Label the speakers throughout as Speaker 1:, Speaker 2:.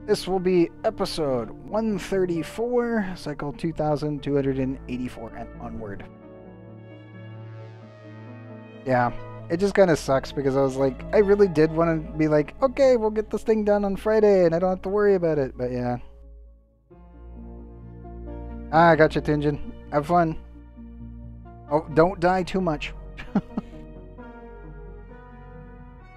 Speaker 1: This will be episode 134, cycle 2284 and onward. Yeah, it just kind of sucks because I was like, I really did want to be like, okay, we'll get this thing done on Friday and I don't have to worry about it, but yeah. I got you, Tinjin. Have fun. Oh, don't die too much.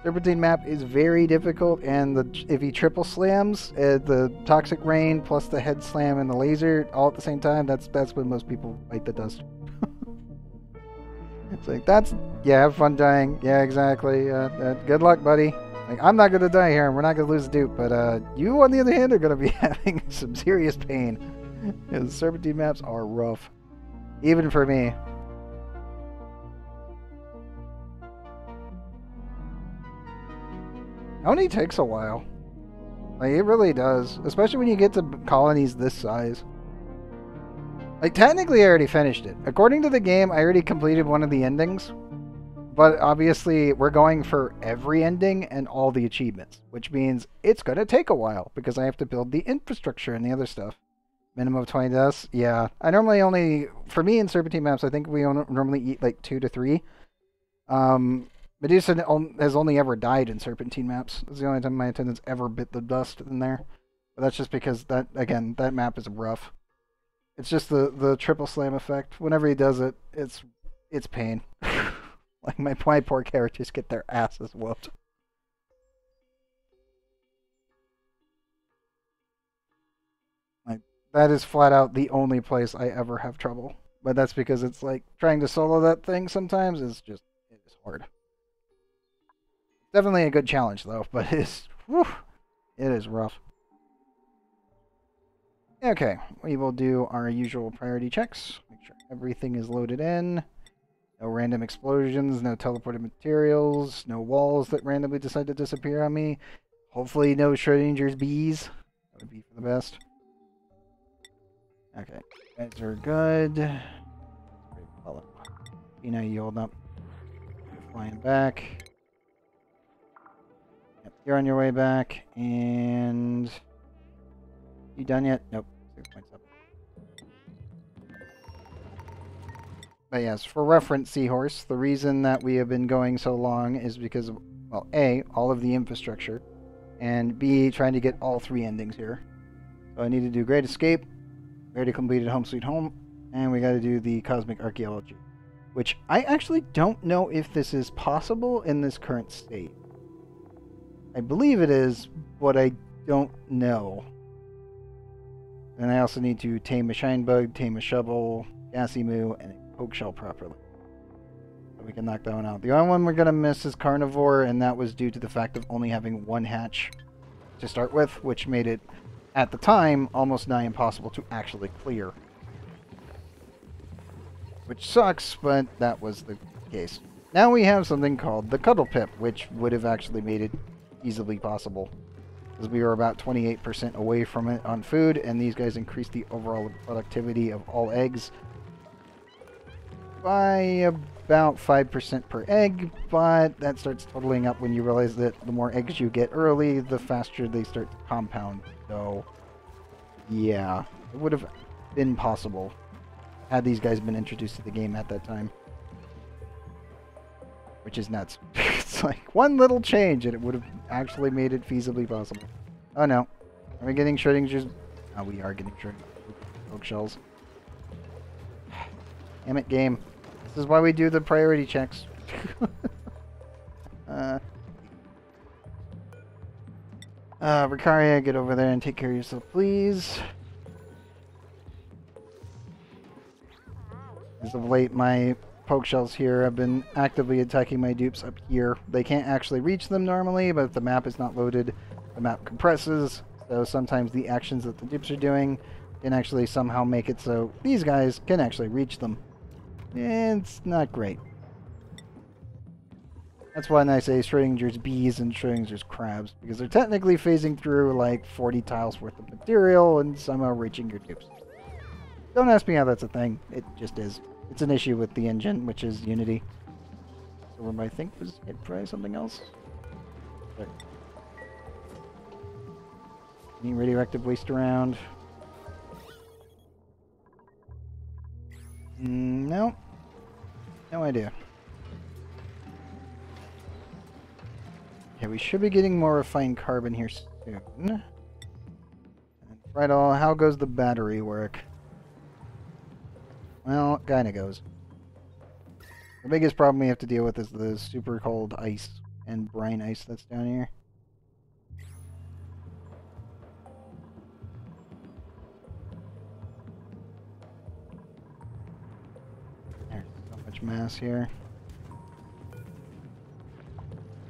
Speaker 1: Serpentine map is very difficult, and if he triple slams the toxic rain plus the head slam and the laser all at the same time, that's when most people bite the dust. It's like yeah, have fun dying. Yeah, exactly. Good luck, buddy. Like, I'm not gonna die here, and we're not gonna lose the dupe, but you on the other hand are gonna be having some serious pain. The Serpentine maps are rough, even for me. Oni takes a while. Like, it really does. Especially when you get to colonies this size. Like, technically I already finished it. According to the game, I already completed one of the endings. But obviously, we're going for every ending and all the achievements. Which means it's going to take a while. Because I have to build the infrastructure and the other stuff. Minimum of 20 deaths? Yeah. I normally only... For me in Serpentine maps, I think we normally eat like 2 to 3. Medusa has only ever died in Serpentine maps. That's the only time my attendants ever bit the dust in there. But that's just because that map is rough. It's just the triple slam effect. Whenever he does it, it's pain. Like my poor characters get their asses whooped. Like, that is flat out the only place I ever have trouble. But that's because it's like trying to solo that thing sometimes is hard. Definitely a good challenge, though, but it is rough. Okay, we will do our usual priority checks. Make sure everything is loaded in. No random explosions, no teleported materials, no walls that randomly decide to disappear on me. Hopefully no Schrodinger's bees. That would be for the best. Okay, guys are good. You know, you hold up. You're flying back. Yep, you're on your way back, and... You done yet? Nope. 6 points up. But yes, for reference, Seahorse, the reason that we have been going so long is because of, well, A, all of the infrastructure, and B, trying to get all 3 endings here. So I need to do Great Escape, we already completed Home Sweet Home, and we gotta do the Cosmic Archaeology, which I actually don't know if this is possible in this current state. I believe it is, but I don't know. And I also need to tame a shine bug, tame a shovel, gassy moo, and poke shell properly. So we can knock that one out. The only one we're gonna miss is carnivore, and that was due to the fact of only having 1 hatch to start with, which made it, at the time, almost nigh impossible to actually clear. Which sucks, but that was the case. Now we have something called the Cuddle Pip, which would have actually made it easily possible. Because we were about 28% away from it on food, and these guys increased the overall productivity of all eggs by about 5% per egg, but that starts totaling up when you realize that the more eggs you get early, the faster they start to compound. So, yeah, it would have been possible had these guys been introduced to the game at that time. Which is nuts. It's like one little change and it would have actually made it feasibly possible. Oh no. Are we getting Schrodinger's? Oh, we are getting Schrodinger's poke shells. Damn it, game. This is why we do the priority checks. Ricaria, get over there and take care of yourself, please. As of late, my poke shells here have been actively attacking my dupes up here. They can't actually reach them normally, but if the map is not loaded, the map compresses. So sometimes the actions that the dupes are doing can actually somehow make it so these guys can actually reach them. And it's not great. That's why I say Schrodinger's bees and Schrodinger's crabs, because they're technically phasing through like 40 tiles worth of material and somehow reaching your dupes. Don't ask me how that's a thing. It just is. It's an issue with the engine, which is Unity. So I think was it probably something else? But Any radioactive waste around? No. No idea. Okay, we should be getting more refined carbon here soon. And Friedel, how goes the battery work? Well, it kinda goes. The biggest problem we have to deal with is the super cold ice and brine ice that's down here. There's so much mass here.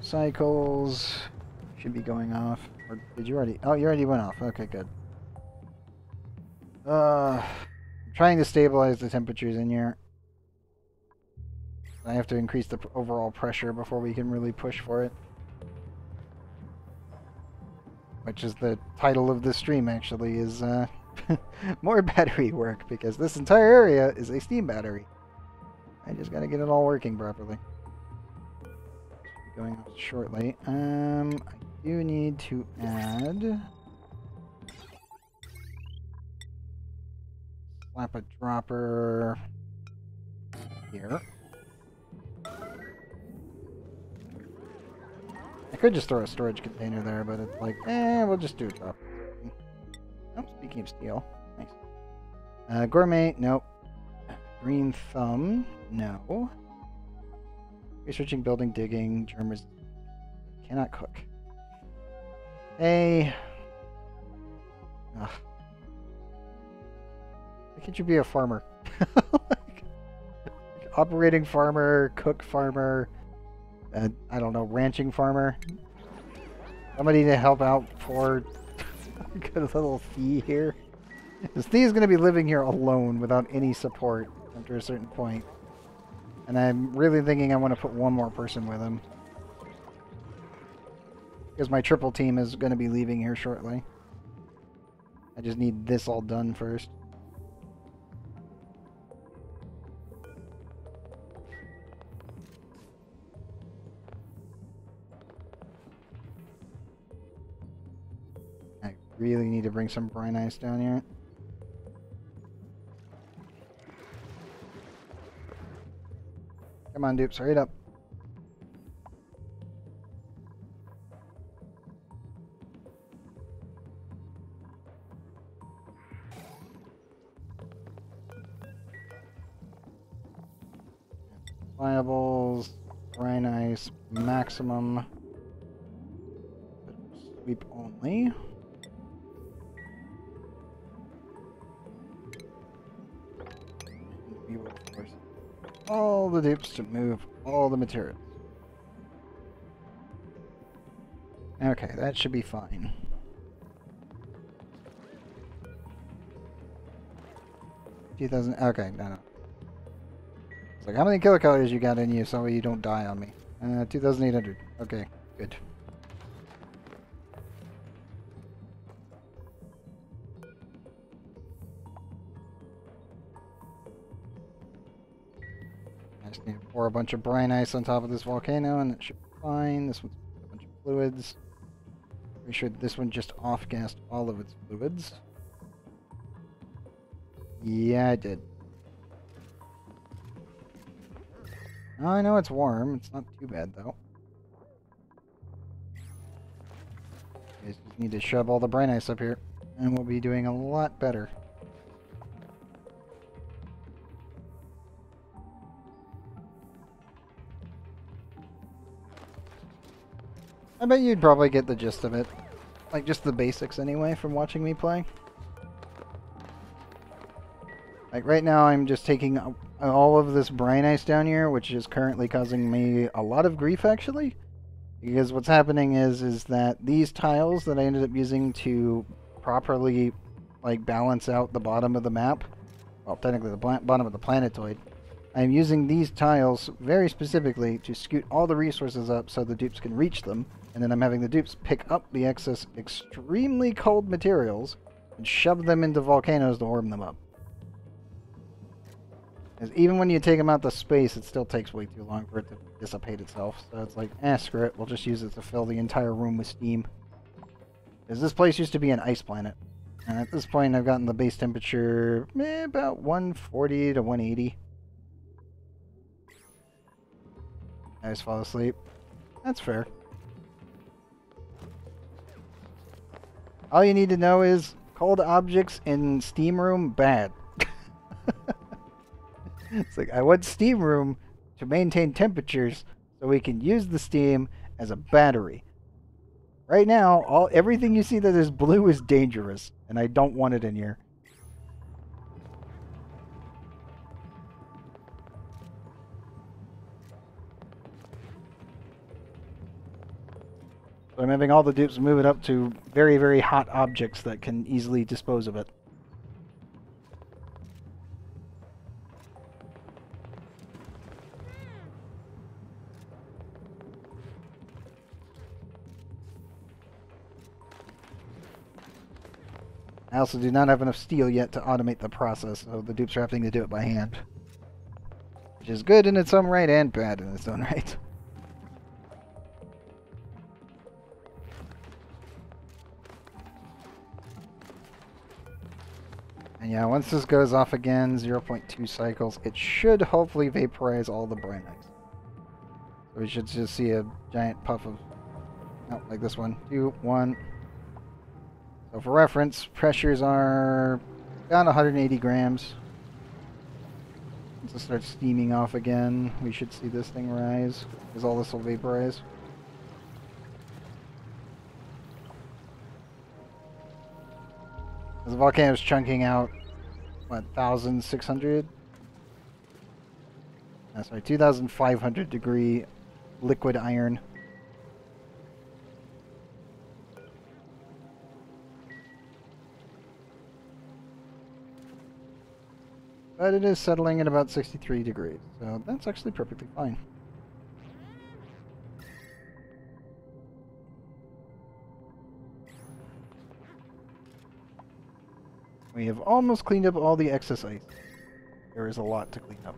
Speaker 1: Cycles should be going off. Or did you already? Oh, you already went off. Okay, good. I'm trying to stabilize the temperatures in here. I have to increase the overall pressure before we can really push for it. Which is the title of this stream, actually, is more battery work, because this entire area is a steam battery. I just gotta get it all working properly. Going off shortly. I do need to add... slap a dropper here. I could just throw a storage container there, but it's like, we'll just do a dropper. Oh, speaking of steel, nice. Gourmet, nope. Green thumb, no. Researching, building, digging, germs. Cannot cook. Hey. Ugh. Why can't you be a farmer? like operating farmer, cook farmer, I don't know, ranching farmer. Somebody to help out for get a little Thea here. This Thea is going to be living here alone without any support after a certain point. And I'm really thinking I want to put one more person with him. Because my triple team is going to be leaving here shortly. I just need this all done first. I really need to bring some brine ice down here. Come on, dupes, hurry it up. Viables, brine ice, maximum. Sweep only. We will force all the dupes to move all the materials. Okay, that should be fine. Okay, no. It's like, how many kilocalories you got in you so you don't die on me? 2,800. Okay, good. I just need to pour a bunch of brine ice on top of this volcano and it should be fine. This one's a bunch of fluids. Pretty sure this one just off-gassed all of its fluids. Yeah, I did. I know it's warm. It's not too bad, though. You guys just need to shove all the brine ice up here, and we'll be doing a lot better. I bet you'd probably get the gist of it. Like, just the basics anyway, from watching me play. Like, right now I'm just taking all of this brine ice down here, which is currently causing me a lot of grief, actually. Because what's happening is that these tiles that I ended up using to properly, like, balance out the bottom of the map, well, technically the bottom of the planetoid, I'm using these tiles very specifically to scoot all the resources up so the dupes can reach them, and then I'm having the dupes pick up the excess extremely cold materials and shove them into volcanoes to warm them up. Because even when you take them out to space, it still takes way too long for it to dissipate itself. So it's like, screw it, we'll just use it to fill the entire room with steam. Because this place used to be an ice planet. And at this point, I've gotten the base temperature about 140 to 180. I just fall asleep. That's fair. All you need to know is cold objects in steam room, bad. It's like, I want steam room to maintain temperatures so we can use the steam as a battery. Right now, everything you see that is blue is dangerous, and I don't want it in here. So I'm having all the dupes move it up to very, very hot objects that can easily dispose of it. I also do not have enough steel yet to automate the process, so the dupes are having to do it by hand. Which is good in its own right and bad in its own right. And yeah, once this goes off again, 0.2 cycles, it should hopefully vaporize all the Brinites. So we should just see a giant puff of... Oh, like this one. 2, 1... So for reference, pressures are around 180 grams. Once it starts steaming off again, we should see this thing rise, because all this will vaporize. As the volcano is chunking out, what, 1,600? Sorry, 2,500 degree liquid iron. But it is settling at about 63 degrees, so that's actually perfectly fine. We have almost cleaned up all the excess ice. There is a lot to clean up.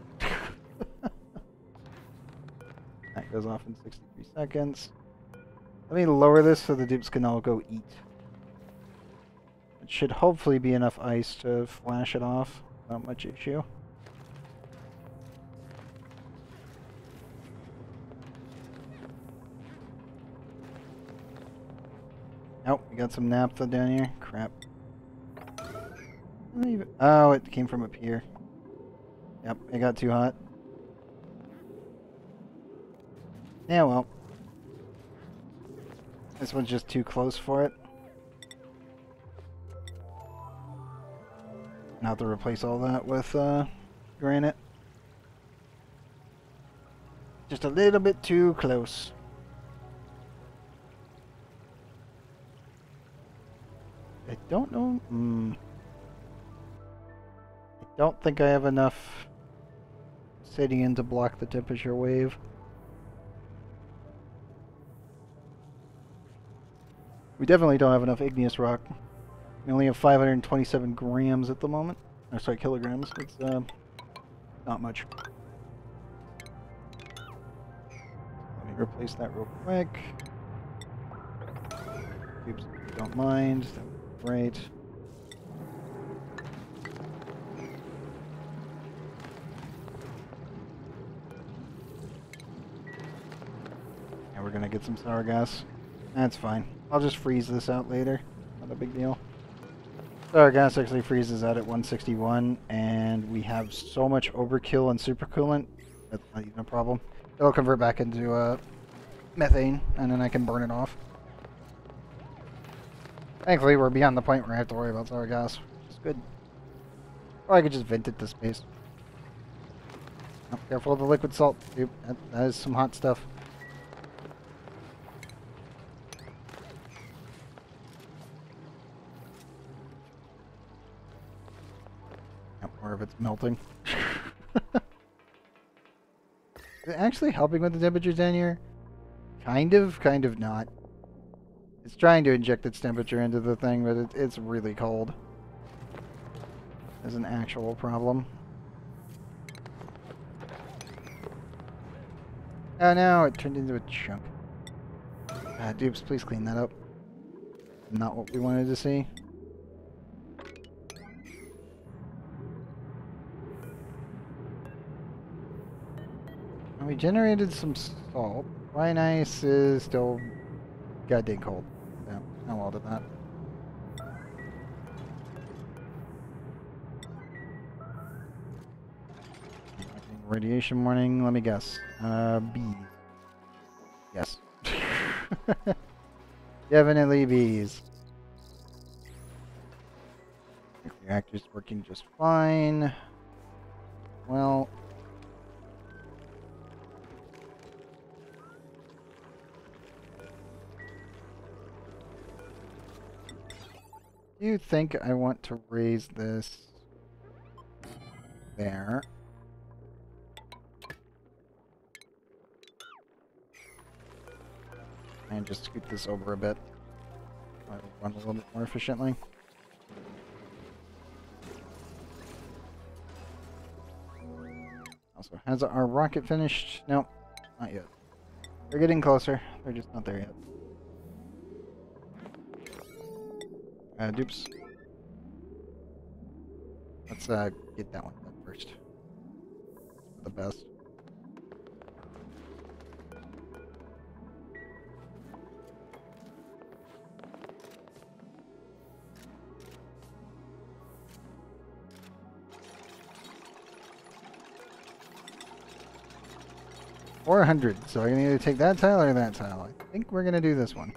Speaker 1: That goes off in 63 seconds. Let me lower this so the dupes can all go eat. It should hopefully be enough ice to flash it off. Not much issue. Oh, we got some naphtha down here. Crap. Oh, it came from up here. Yep, it got too hot. Yeah, well. This one's just too close for it. Now have to replace all that with granite. Just a little bit too close. I don't know. I don't think I have enough obsidian to block the temperature wave. We definitely don't have enough igneous rock. We only have 527 grams at the moment. Or sorry, kilograms. It's not much. Let me replace that real quick. Oops, don't mind. That would be great. And we're gonna get some sour gas. That's fine. I'll just freeze this out later. Not a big deal. Sour gas actually freezes out at 161, and we have so much overkill and supercoolant, that's not even a problem. It'll convert back into methane, and then I can burn it off. Thankfully, we're beyond the point where I have to worry about sour gas, which is good. Or I could just vent it to space. Oh, careful of the liquid salt. Dude, that is some hot stuff. Or if it's melting. Is it actually helping with the temperatures down here? Kind of not. It's trying to inject its temperature into the thing, but it's really cold. There's an actual problem. Oh no, it turned into a chunk. Dupes, please clean that up. not what we wanted to see. And we generated some salt. Brine ice is still goddamn cold. Yeah, how well did that? Radiation warning, let me guess. Bees. Yes. Definitely bees. The reactor's working just fine. Well, do you think I want to raise this there? And just scoot this over a bit. I'll run a little bit more efficiently. Also, has our rocket finished? Nope, not yet. They're getting closer. They're just not there yet. Dupes. Let's get that one done first. The best. $400. So I can either take that tile or that tile. I think we're gonna do this one.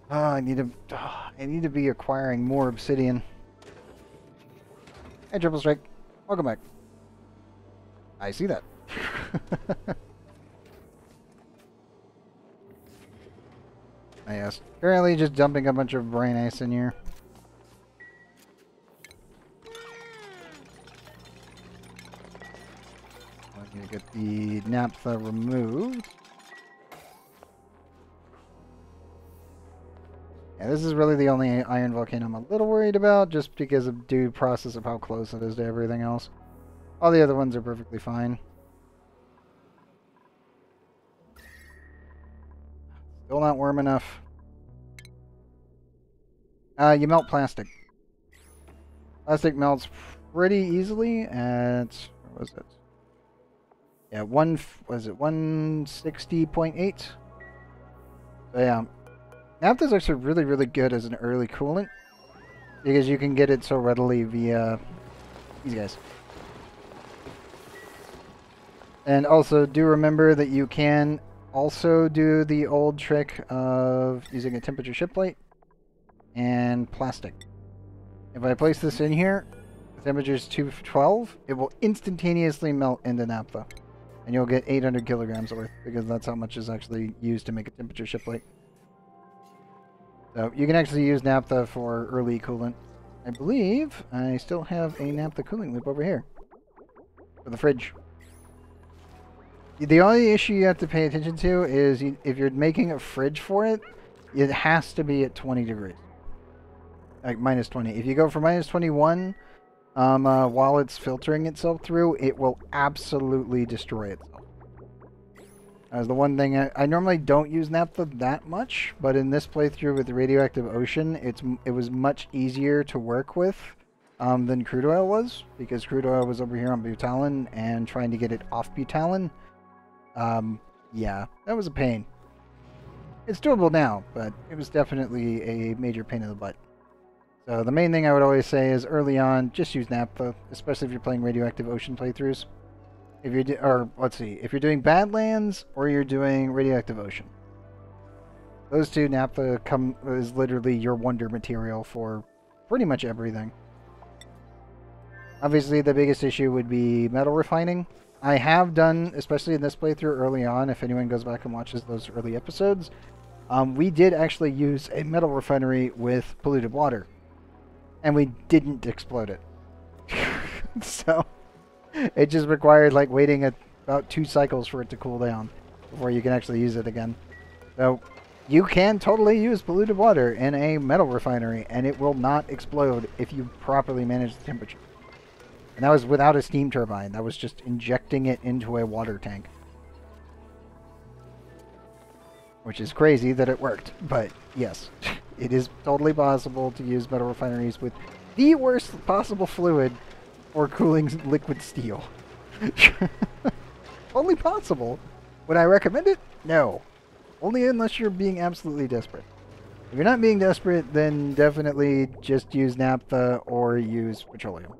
Speaker 1: Oh, I need to be acquiring more obsidian. Hey, Triple Strike. Welcome back. I see that. Yes. Currently just dumping a bunch of brine ice in here. I'm going to get the naphtha removed. Yeah, this is really the only iron volcano I'm a little worried about, just because of due process of how close it is to everything else. All the other ones are perfectly fine. Still not warm enough. You melt plastic. Plastic melts pretty easily at, what was it? Yeah, was it 160.8? So yeah. Naphtha is actually really, really good as an early coolant, because you can get it so readily via these guys. And also, do remember that you can also do the old trick of using a temperature ship plate and plastic. If I place this in here, the temperature is 212, it will instantaneously melt into naphtha. And you'll get 800 kilograms worth, because that's how much is actually used to make a temperature ship plate. So you can actually use naphtha for early coolant. I believe I still have a naphtha cooling loop over here for the fridge. The only issue you have to pay attention to is if you're making a fridge for it, it has to be at 20 degrees. Like minus 20. If you go for minus 21, while it's filtering itself through, it will absolutely destroy itself. As the one thing I normally don't use naphtha that much, but in this playthrough with the radioactive ocean, it was much easier to work with than crude oil was, because crude oil was over here on Butalin and trying to get it off Butalin. Yeah, that was a pain. It's doable now, but it was definitely a major pain in the butt. So the main thing I would always say is early on, just use naphtha, especially if you're playing radioactive ocean playthroughs. If you're if you're doing Badlands or you're doing radioactive ocean, those two, naphtha is literally your wonder material for pretty much everything. Obviously, the biggest issue would be metal refining. I have done, especially in this playthrough early on, if anyone goes back and watches those early episodes, we did actually use a metal refinery with polluted water, and we didn't explode it. So it just required like waiting about 2 cycles for it to cool down before you can actually use it again. So you can totally use polluted water in a metal refinery, and it will not explode if you properly manage the temperature. And that was without a steam turbine. That was just injecting it into a water tank. which is crazy that it worked. But yes, it is totally possible to use metal refineries with the worst possible fluid for cooling liquid steel. Totally possible. Would I recommend it? No. Only unless you're being absolutely desperate. If you're not being desperate, then definitely just use naphtha or use petroleum.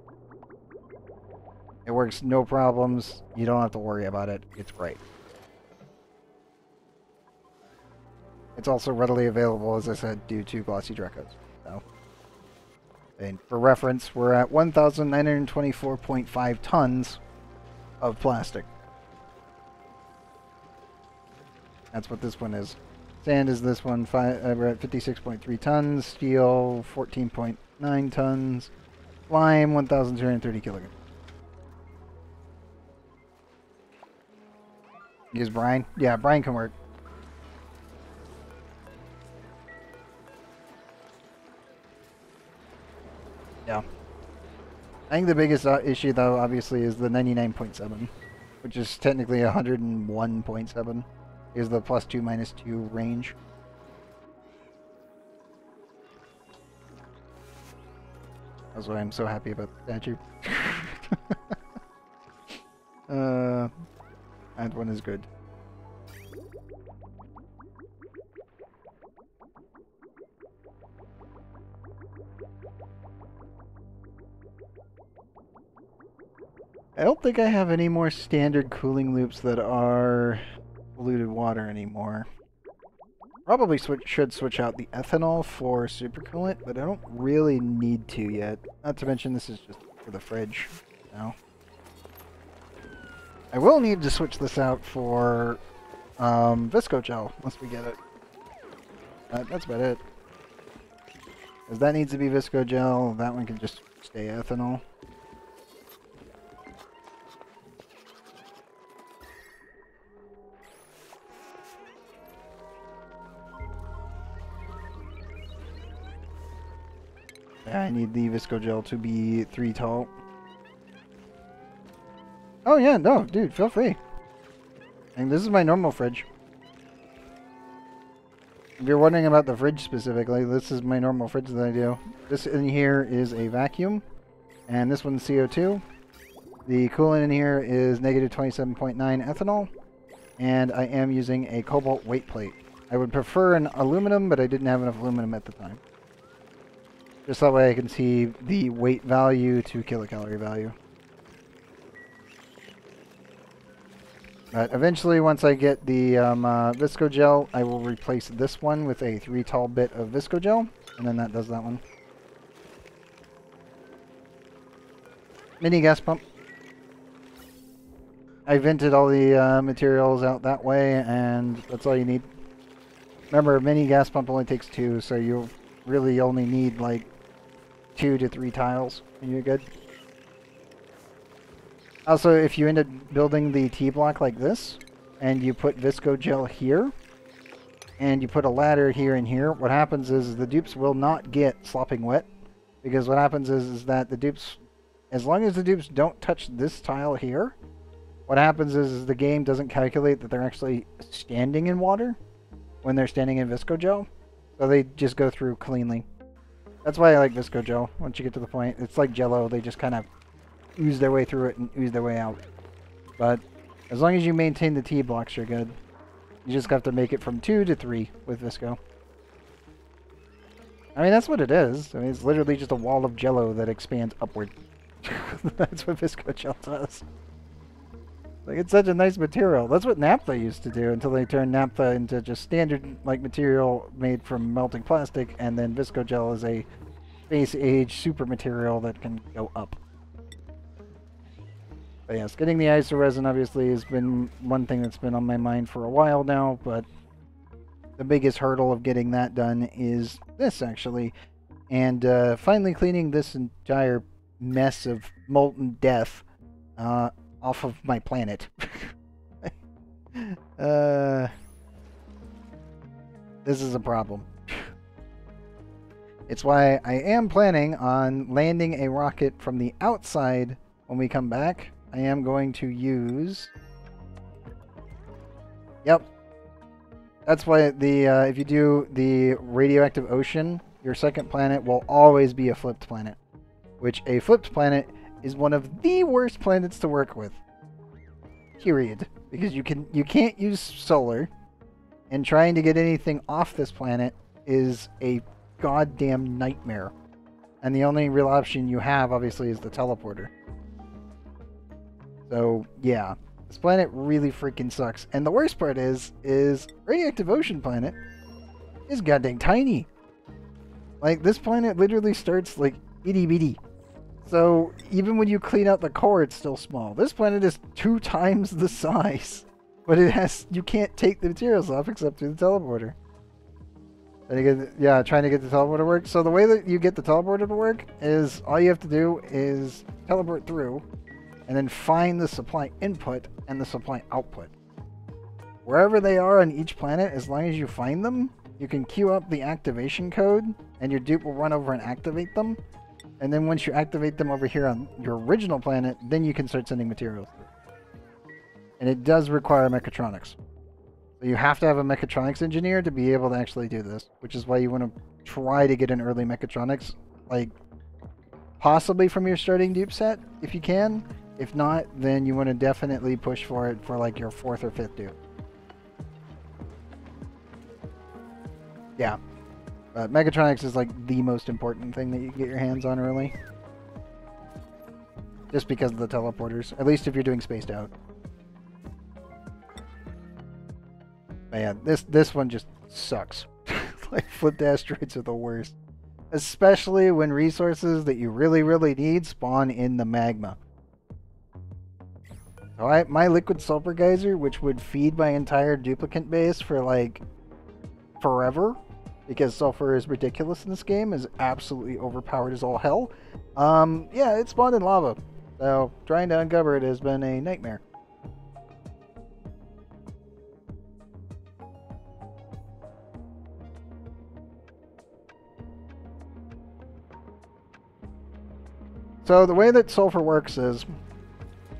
Speaker 1: It works no problems. You don't have to worry about it. It's great. It's also readily available, as I said, due to Glossy Drecos. So, and for reference, we're at 1,924.5 tons of plastic. That's what this one is. Sand is this one. We're at 56.3 tons. Steel, 14.9 tons. Lime, 1,230 kilograms. Use brine? Yeah, brine can work. Yeah. I think the biggest issue, though, obviously, is the 99.7, which is technically 101.7, is the +2 -2 range. That's why I'm so happy about the statue. That one is good. I don't think I have any more standard cooling loops that are polluted water anymore. Probably should switch out the ethanol for supercoolant, but I don't really need to yet. Not to mention this is just for the fridge now. I will need to switch this out for Viscogel once we get it. That's about it. Because that needs to be Viscogel, that one can just stay ethanol. I need the Viscogel to be 3 tall. Oh yeah, no, dude, feel free. And this is my normal fridge. If you're wondering about the fridge specifically, this is my normal fridge that I do. This in here is a vacuum, and this one's CO2. The coolant in here is -27.9 ethanol, and I am using a cobalt weight plate. I would prefer an aluminum, but I didn't have enough aluminum at the time. Just that way I can see the weight value to kilocalorie value. But eventually, once I get the Viscogel, I will replace this one with a 3 tall bit of Viscogel, and then that does that one. Mini gas pump. I vented all the materials out that way, and that's all you need. Remember, mini gas pump only takes 2, so you really only need like 2 to 3 tiles, and you're good. Also, if you end up building the T-block like this, and you put Viscogel here, and you put a ladder here and here, what happens is the dupes will not get slopping wet, because what happens is that the dupes, as long as the dupes don't touch this tile here, what happens is the game doesn't calculate that they're actually standing in water when they're standing in Viscogel, so they just go through cleanly. That's why I like Viscogel. Once you get to the point, it's like Jello, they just kind of ooze their way through it and ooze their way out. But as long as you maintain the T-blocks, you're good. You just have to make it from 2 to 3 with Visco. I mean, that's what it is. I mean, it's literally just a wall of Jello that expands upward. That's what Viscogel does. Like, it's such a nice material. That's what naphtha used to do until they turned naphtha into just standard like material made from melting plastic, and then Viscogel is a space age super material that can go up. But yes, getting the isoresin obviously has been one thing that's been on my mind for a while now, but the biggest hurdle of getting that done is this, actually. And finally cleaning this entire mess of molten death off of my planet. This is a problem. It's why I am planning on landing a rocket from the outside when we come back. I am going to use... Yep. That's why the if you do the radioactive ocean, your second planet will always be a flipped planet, which a flipped planet is one of the worst planets to work with. Period. Because you can't use solar, and trying to get anything off this planet is a goddamn nightmare. And the only real option you have, obviously, is the teleporter. So, yeah. This planet really freaking sucks. And the worst part is Radioactive Ocean Planet is goddamn tiny. Like, this planet literally starts, like, itty-bitty. So, even when you clean out the core, it's still small. This planet is 2 times the size. But you can't take the materials off except through the teleporter. Trying to get the teleporter to work. So the way that you get the teleporter to work is all you have to do is teleport through and then find the supply input and the supply output. Wherever they are on each planet, as long as you find them, you can queue up the activation code and your dupe will run over and activate them. And then once you activate them over here on your original planet, then you can start sending materials through. And it does require mechatronics. So you have to have a mechatronics engineer to be able to actually do this, which is why you want to try to get an early mechatronics, like possibly from your starting dupe set if you can. If not, then you want to definitely push for it for like your 4th or 5th dupe. Yeah. But mechatronics is like the most important thing that you get your hands on early. Just because of the teleporters, at least if you're doing spaced out. But yeah, this one just sucks. Like, flipped asteroids are the worst. Especially when resources that you really, really need spawn in the magma. So my liquid sulfur geyser, which would feed my entire duplicate base for like forever, because sulfur is ridiculous in this game, is absolutely overpowered as all hell. Yeah, it spawned in lava. So trying to uncover it has been a nightmare. So the way that sulfur works is,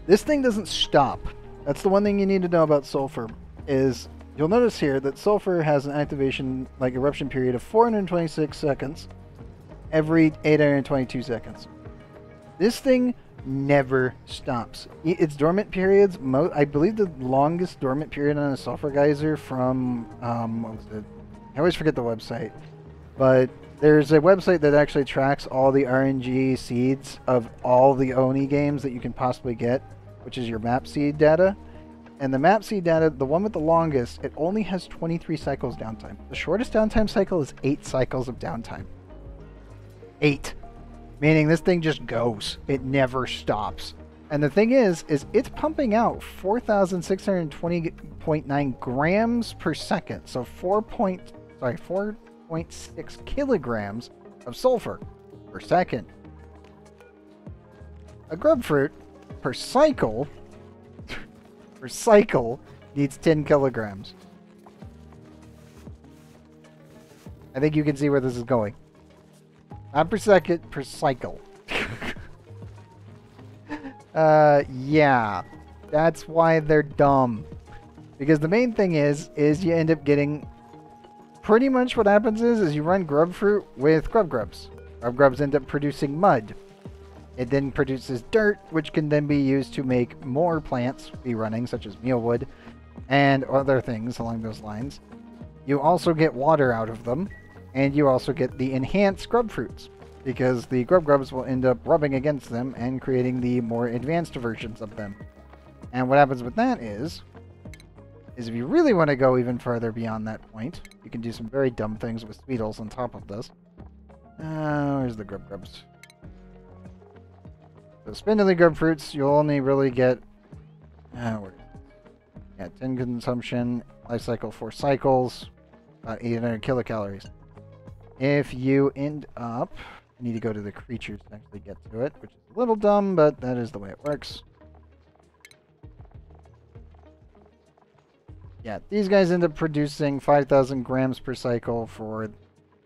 Speaker 1: this thing doesn't stop. That's the one thing you need to know about sulfur, is you'll notice here that sulfur has an activation, like eruption period of 426 seconds every 822 seconds. This thing never stops. Its dormant periods, I believe the longest dormant period on a sulfur geyser from, what was it? I always forget the website, but there's a website that actually tracks all the RNG seeds of all the Oni games that you can possibly get, which is your map seed data. And the map seed data, the one with the longest, it only has 23 cycles downtime. The shortest downtime cycle is 8 cycles of downtime. 8. Meaning this thing just goes. It never stops. And the thing is it's pumping out 4,620.9 grams per second. So 4.6 kilograms of sulfur per second. A grub fruit per cycle needs 10 kilograms. I think you can see where this is going. Not per second, per cycle. Yeah. That's why they're dumb. Because the main thing is you end up getting... Pretty much what happens is you run grub fruit with grubs. Grubs end up producing mud. It then produces dirt, which can then be used to make more plants be running, such as mealwood, and other things along those lines. You also get water out of them, and you also get the enhanced grub fruits, because the grubs will end up rubbing against them and creating the more advanced versions of them. And what happens with that is if you really want to go even further beyond that point, you can do some very dumb things with Speedles on top of this. Where's the grubs? So spindly grub fruits, you'll only really get 10 consumption, life cycle 4 cycles, about 800 kilocalories. If you end up, you need to go to the creatures to actually get to it, which is a little dumb, but that is the way it works. Yeah, these guys end up producing 5,000 grams per cycle for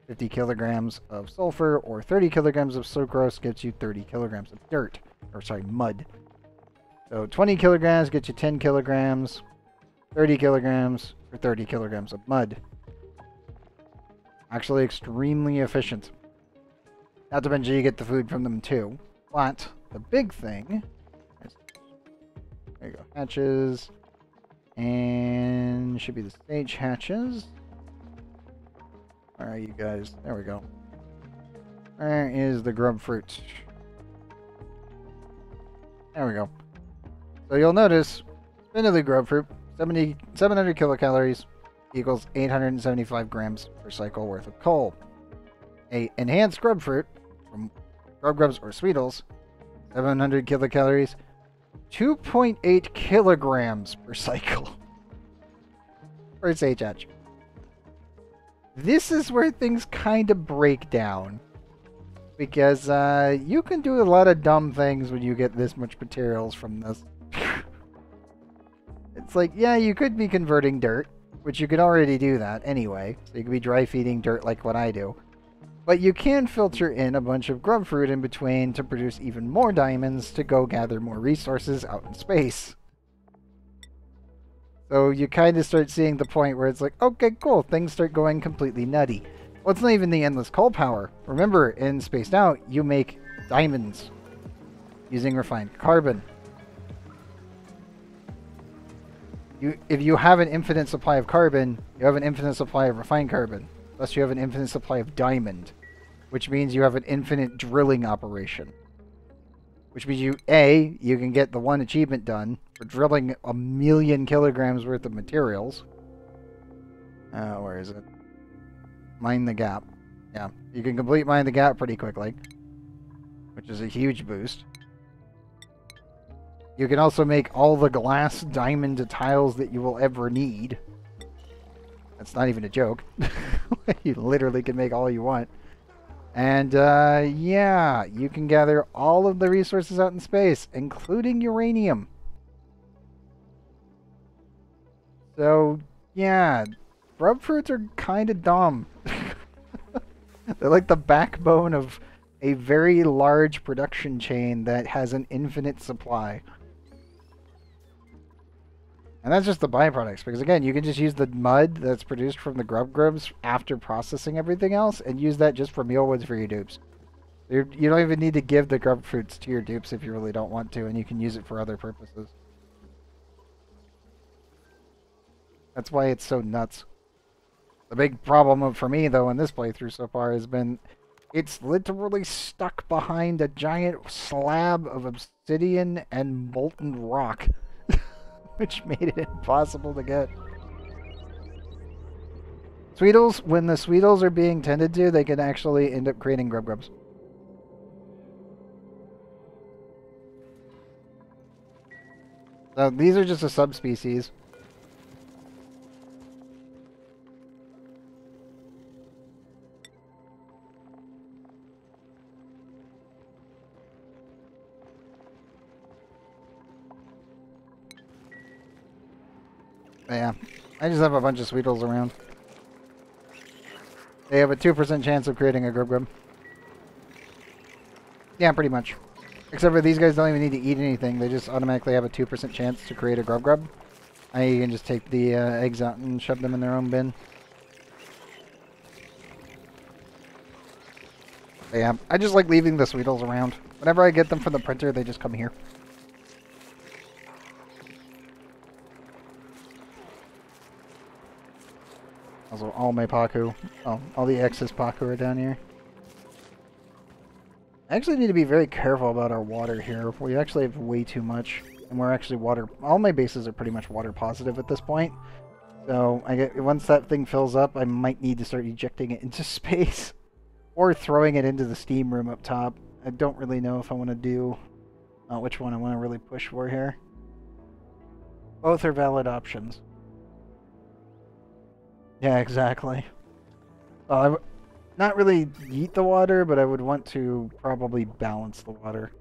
Speaker 1: 50 kilograms of sulfur, or 30 kilograms of sucrose gets you 30 kilograms of dirt. Or sorry, mud. So 20 kilograms gets you 10 kilograms. 30 kilograms for 30 kilograms of mud. Actually extremely efficient. Not to mention you get the food from them too. But the big thing is, there you go, hatches, and should be the stage hatches. Where are you guys? There we go. Where is the grub fruit? There we go. So you'll notice, spindly grub fruit, 700 kilocalories equals 875 grams per cycle worth of coal. A enhanced grub fruit from grubs or Sweetles, 700 kilocalories, 2.8 kilograms per cycle. For sage hatch. This is where things kind of break down. Because you can do a lot of dumb things when you get this much materials from this. It's like, yeah, you could be converting dirt, which you could already do that anyway. So you could be dry feeding dirt like what I do. But you can filter in a bunch of grub fruit in between to produce even more diamonds to go gather more resources out in space. So you kind of start seeing the point where it's like, okay, cool, things start going completely nutty. Well, it's not even the endless coal power. Remember, in Spaced Out, you make diamonds using refined carbon. If you have an infinite supply of carbon, you have an infinite supply of refined carbon. Thus, you have an infinite supply of diamond, which means you have an infinite drilling operation. Which means you can get the one achievement done for drilling 1,000,000 kilograms worth of materials. Where is it? Mine the Gap. Yeah, you can complete Mine the Gap pretty quickly, which is a huge boost. You can also make all the glass diamond tiles that you will ever need. That's not even a joke. You literally can make all you want. And, yeah, you can gather all of the resources out in space, including uranium. So, yeah, grub fruits are kind of dumb. They're like the backbone of a very large production chain that has an infinite supply. And that's just the byproducts, because again, you can just use the mud that's produced from the grubs after processing everything else, and use that just for mealwoods for your dupes. You don't even need to give the grub fruits to your dupes if you really don't want to, and you can use it for other purposes. That's why it's so nuts. The big problem for me, though, in this playthrough so far has been it's literally stuck behind a giant slab of obsidian and molten rock, which made it impossible to get. Sweetles, when the Sweetles are being tended to, they can actually end up creating grubs. So these are just a subspecies. Yeah, I just have a bunch of Sweetles around. They have a 2% chance of creating a grub. Yeah, pretty much. Except for these guys don't even need to eat anything. They just automatically have a 2% chance to create a grub. And you can just take the eggs out and shove them in their own bin. But yeah, I just like leaving the Sweetles around. Whenever I get them from the printer, they just come here. Also, all my Paku. Oh, all the excess Paku are down here. I actually need to be very careful about our water here. We actually have way too much. And we're actually water... All my bases are pretty much water positive at this point. So, once that thing fills up, I might need to start ejecting it into space. Or throwing it into the steam room up top. I don't really know if I want to do... which one I want to really push for here. Both are valid options. Yeah, exactly. I would not really yeet the water, but I would want to probably balance the water.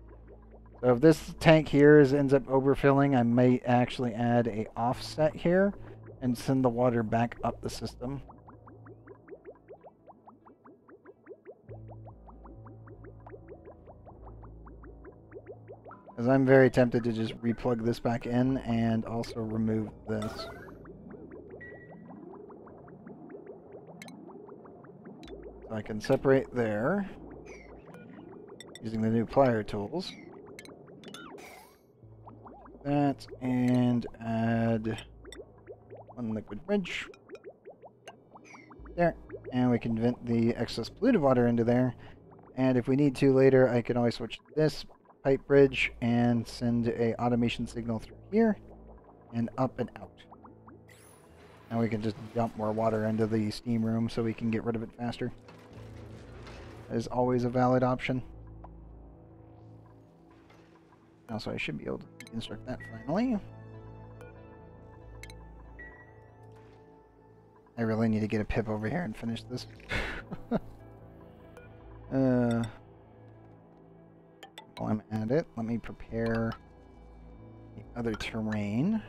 Speaker 1: So if this tank here ends up overfilling, I may actually add a offset here and send the water back up the system. Because I'm very tempted to just replug this back in and also remove this. I can separate there using the new plier tools. That, and add one liquid bridge. There. And we can vent the excess polluted water into there. And if we need to later, I can always switch to this pipe bridge and send a automation signal through here and up and out. Now we can just dump more water into the steam room so we can get rid of it faster. That is always a valid option. Also, I should be able to deconstruct that finally. I really need to get a pip over here and finish this. While I'm at it, let me prepare the other terrain.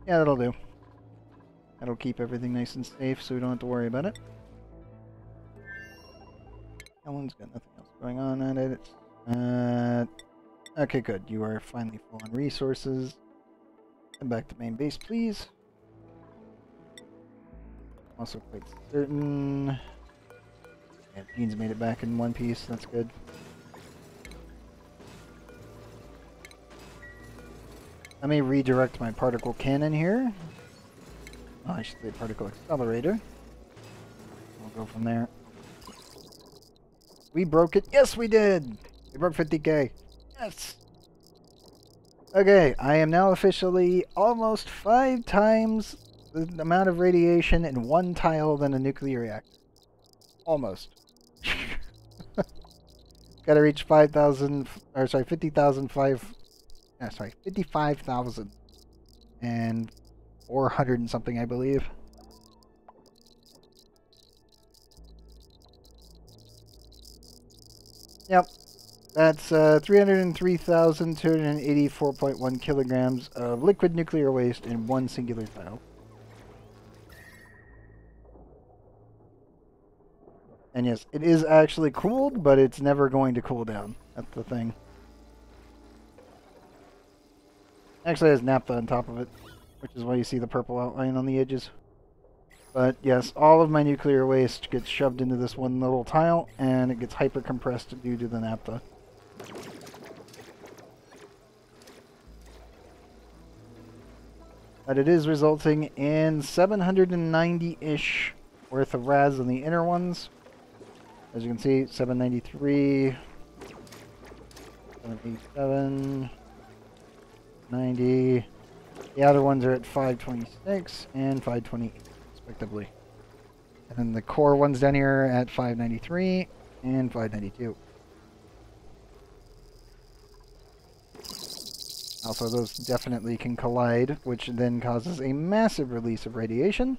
Speaker 1: Yeah, that'll do. That'll keep everything nice and safe so we don't have to worry about it. Ellen's got nothing else going on at it. Okay, good. You are finally full on resources. Come back to main base, please. Also quite certain... Yeah, Gene's made it back in one piece. That's good. Let me redirect my particle cannon here. Oh, I should say particle accelerator. We'll go from there. We broke it. Yes, we did! We broke 50k. Yes! Okay, I am now officially almost 5 times the amount of radiation in one tile than a nuclear reactor. Almost. Gotta reach 5,000, or sorry, 50,005, sorry, 55,000 and 400 and something, I believe. Yep. That's 303,284.1 kilograms of liquid nuclear waste in one singular tile. And yes, it is actually cooled, but it's never going to cool down. That's the thing. Actually, it has naphtha on top of it, which is why you see the purple outline on the edges. But yes, all of my nuclear waste gets shoved into this one little tile, and it gets hyper compressed due to the naphtha. But it is resulting in 790-ish worth of RAS on the inner ones. As you can see, 793, 787, 90. The outer ones are at 526 and 528, respectively. And then the core ones down here are at 593 and 592. Also, those definitely can collide, which then causes a massive release of radiation,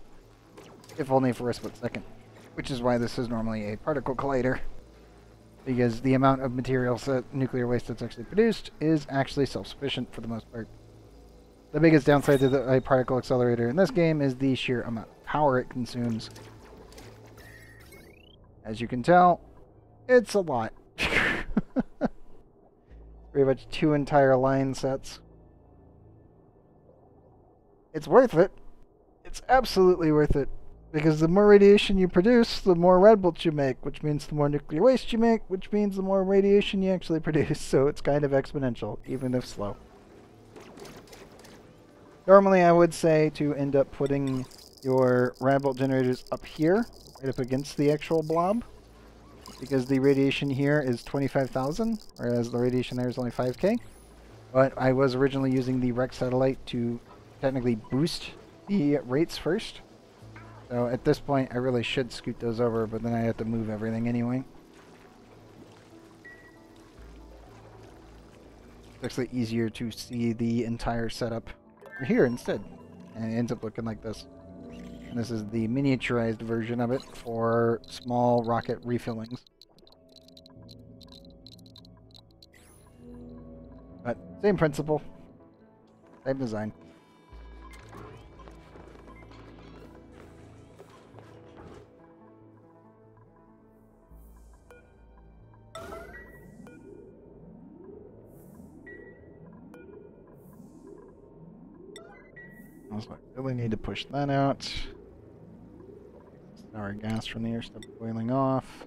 Speaker 1: if only for a split second. Which is why this is normally a particle collider, because the amount of material nuclear waste that's actually produced is actually self-sufficient for the most part. The biggest downside to the particle accelerator in this game is the sheer amount of power it consumes. As you can tell, it's a lot. Pretty much 2 entire line sets. It's worth it. It's absolutely worth it. Because the more radiation you produce, the more red bolts you make, which means the more nuclear waste you make, which means the more radiation you actually produce. So it's kind of exponential, even if slow. Normally I would say to end up putting your rad bolt generators up here, right up against the actual blob. Because the radiation here is 25,000, whereas the radiation there is only 5k. But I was originally using the Rex satellite to technically boost the rates first. So at this point, I really should scoot those over, but then I have to move everything anyway. It's actually easier to see the entire setup here instead. And it ends up looking like this. And this is the miniaturized version of it for small rocket refillings. But same principle. Same design. Also, I really need to push that out. Sour gas from the air stuff boiling off.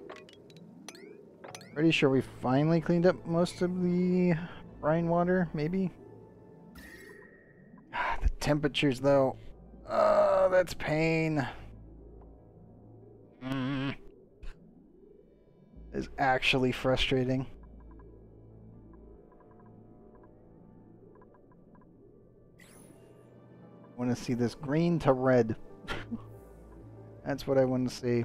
Speaker 1: Pretty sure we finally cleaned up most of the brine water, maybe? The temperatures, though. Oh, that's pain. Is actually frustrating. I want to see this green to red. That's what I want to see.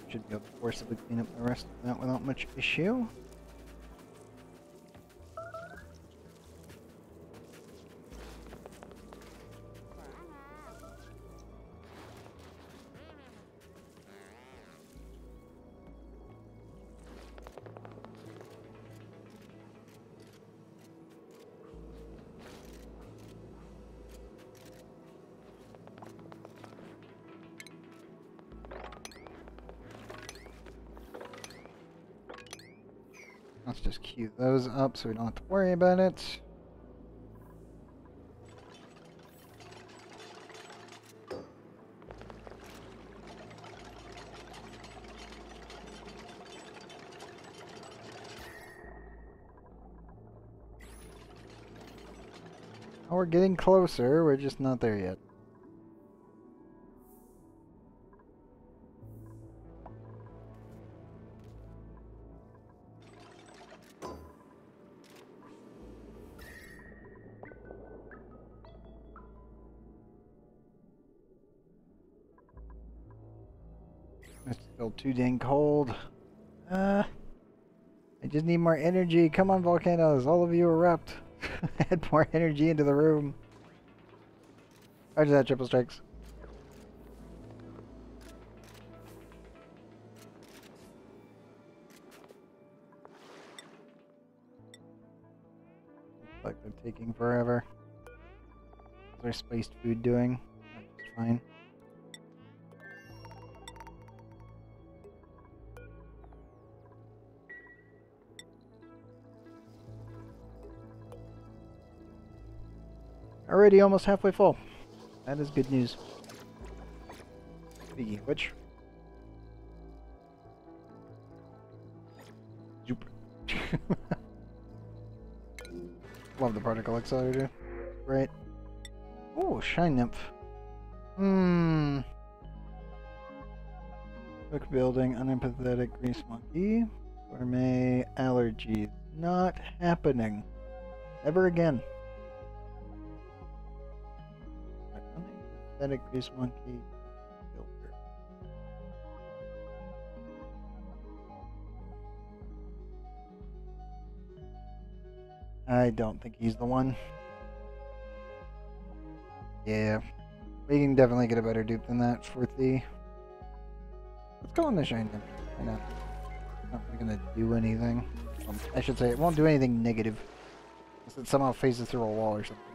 Speaker 1: Should be able to forcibly clean up the rest of that without much issue. Let's just queue those up so we don't have to worry about it. Oh, we're getting closer, we're just not there yet. It's still too dang cold. I just need more energy. Come on, volcanoes. All of you erupt. Add more energy into the room. Roger that, triple strikes. Looks like they're taking forever. What's our spiced food doing? That's fine. Already almost halfway full. That is good news. Speaking of which. Zoop. Love the particle accelerator. Right. Oh, shine nymph. Book building, unempathetic grease monkey. Gourmet allergies. Not happening. Ever again. Unempathetic grease monkey. Filter. I don't think he's the one. Yeah. We can definitely get a better dupe than that for the... Let's go on the shine nymph. Why not? Not really gonna do anything. I should say, it won't do anything negative. Unless it somehow phases through a wall or something.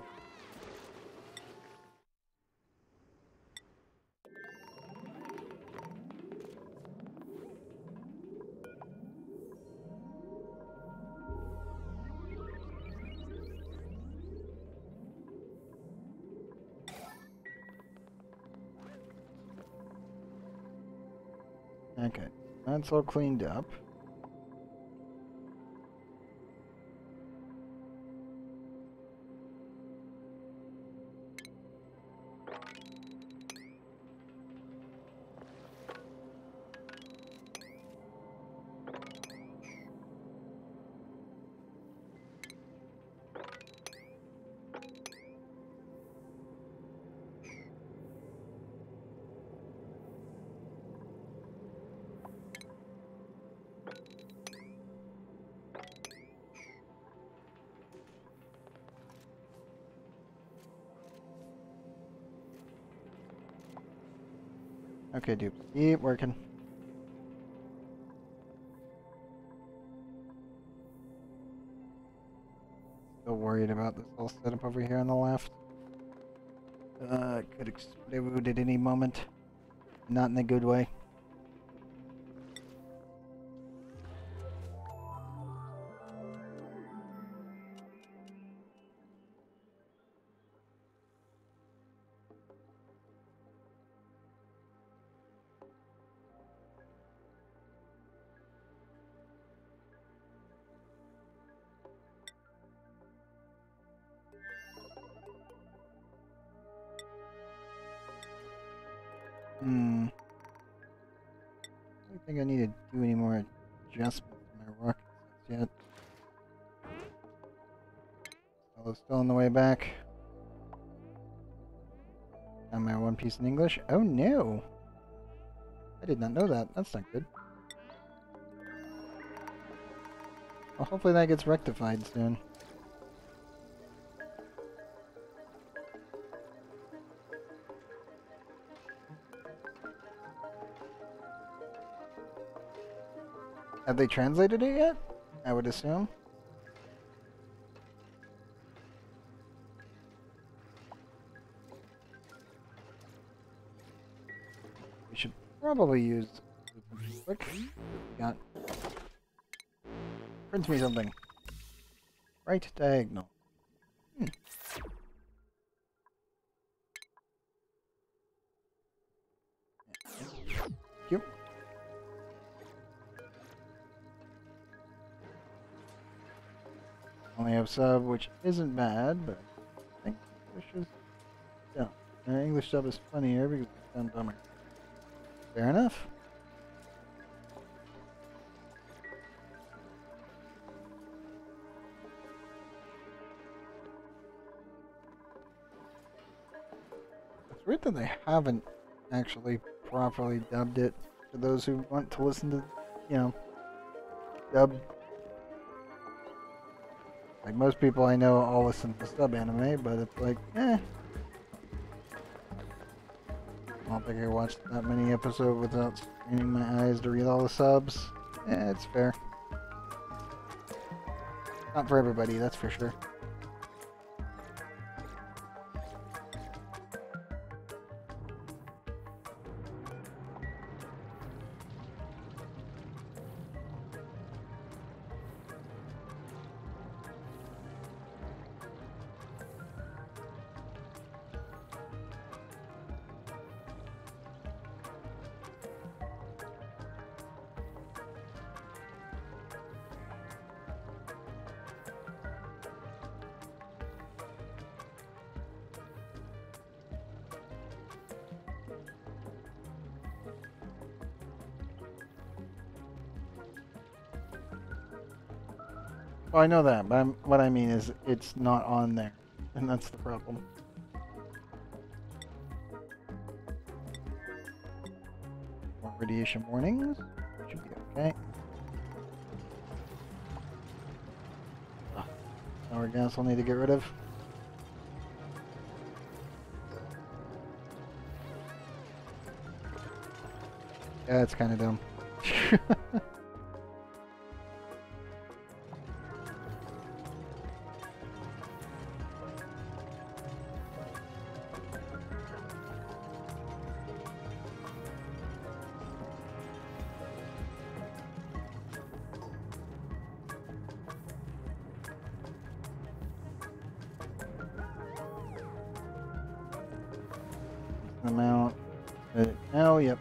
Speaker 1: Okay, that's all cleaned up. Okay, dude, keep working. Still worried about this little setup over here on the left. Could explode at any moment. Not in a good way. I don't think I need to do any more adjustments to my rocket sets yet. Still on the way back. Found my One Piece in English. Oh no! I did not know that. That's not good. Well, hopefully that gets rectified soon. Have they translated it yet? I would assume. We should probably use quick. Got print me something. Right diagonal. Yep. Only have sub, which isn't bad, but I think English is dumb. English sub is funnier because it's done dumber. Fair enough. It's weird that they haven't actually properly dubbed it for those who want to listen to, you know, dub. Like most people I know all listen to sub anime, but it's like, I don't think I watched that many episodes without straining my eyes to read all the subs. It's fair. Not for everybody, that's for sure. Oh, I know that, but what I mean is it's not on there, and that's the problem. More radiation warnings. Should be okay. Sour gas I'll need to get rid of. Yeah, it's kind of dumb. Amount. Oh, yep.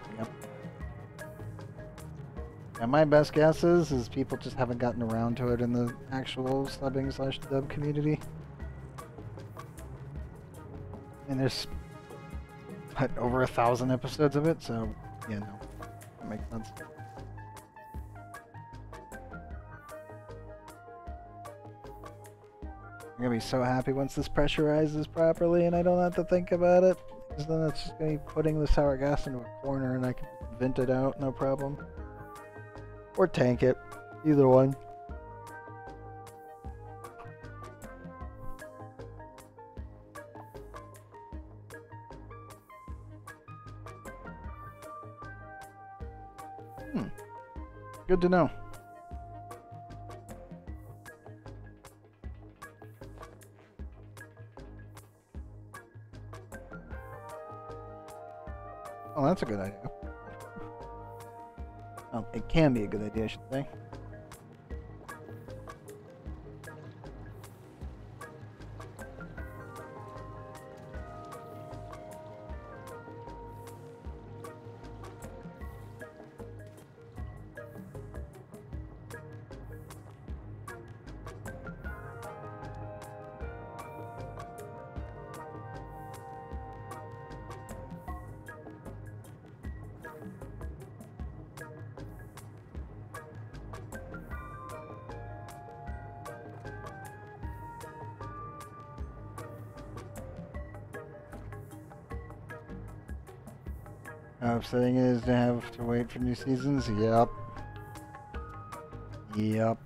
Speaker 1: Yeah, my best guess is people just haven't gotten around to it in the actual subbing / dub community. And there's what, over 1,000 episodes of it, so yeah, no, that makes sense. I'm gonna be so happy once this pressurizes properly and I don't have to think about it. Because then it's just gonna be putting the sour gas into a corner and I can vent it out, no problem. Or tank it. Either one. Good to know. Oh, that's a good idea. Oh, it can be a good idea, I should say. How upsetting it is to have to wait for new seasons? Yep. Yep.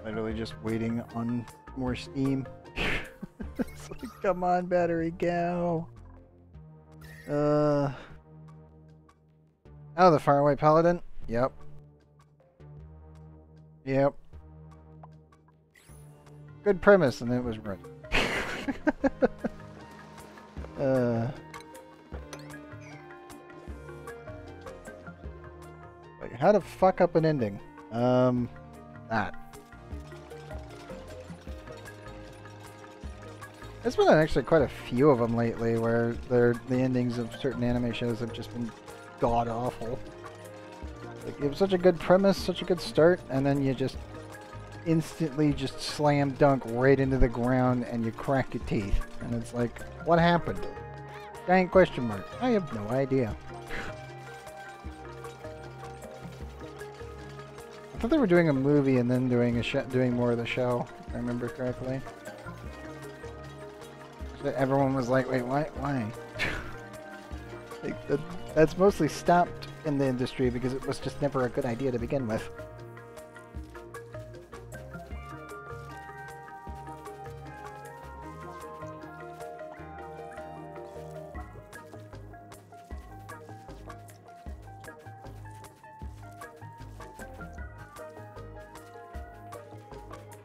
Speaker 1: Literally just waiting on more steam. It's like, come on, battery, go. Oh, the Faraway Paladin? Yep. Yep. Good premise, and it was ruined. Like, how to fuck up an ending? That. There's been actually quite a few of them lately where the endings of certain anime shows have just been god awful. Like, it was such a good premise, such a good start, and then you just instantly just slam dunk right into the ground and you crack your teeth. And it's like, what happened? Giant question mark. I have no idea. I thought they were doing a movie and then doing more of the show, if I remember correctly. Everyone was like, wait, why? Like, that's mostly stopped in the industry because it was just never a good idea to begin with.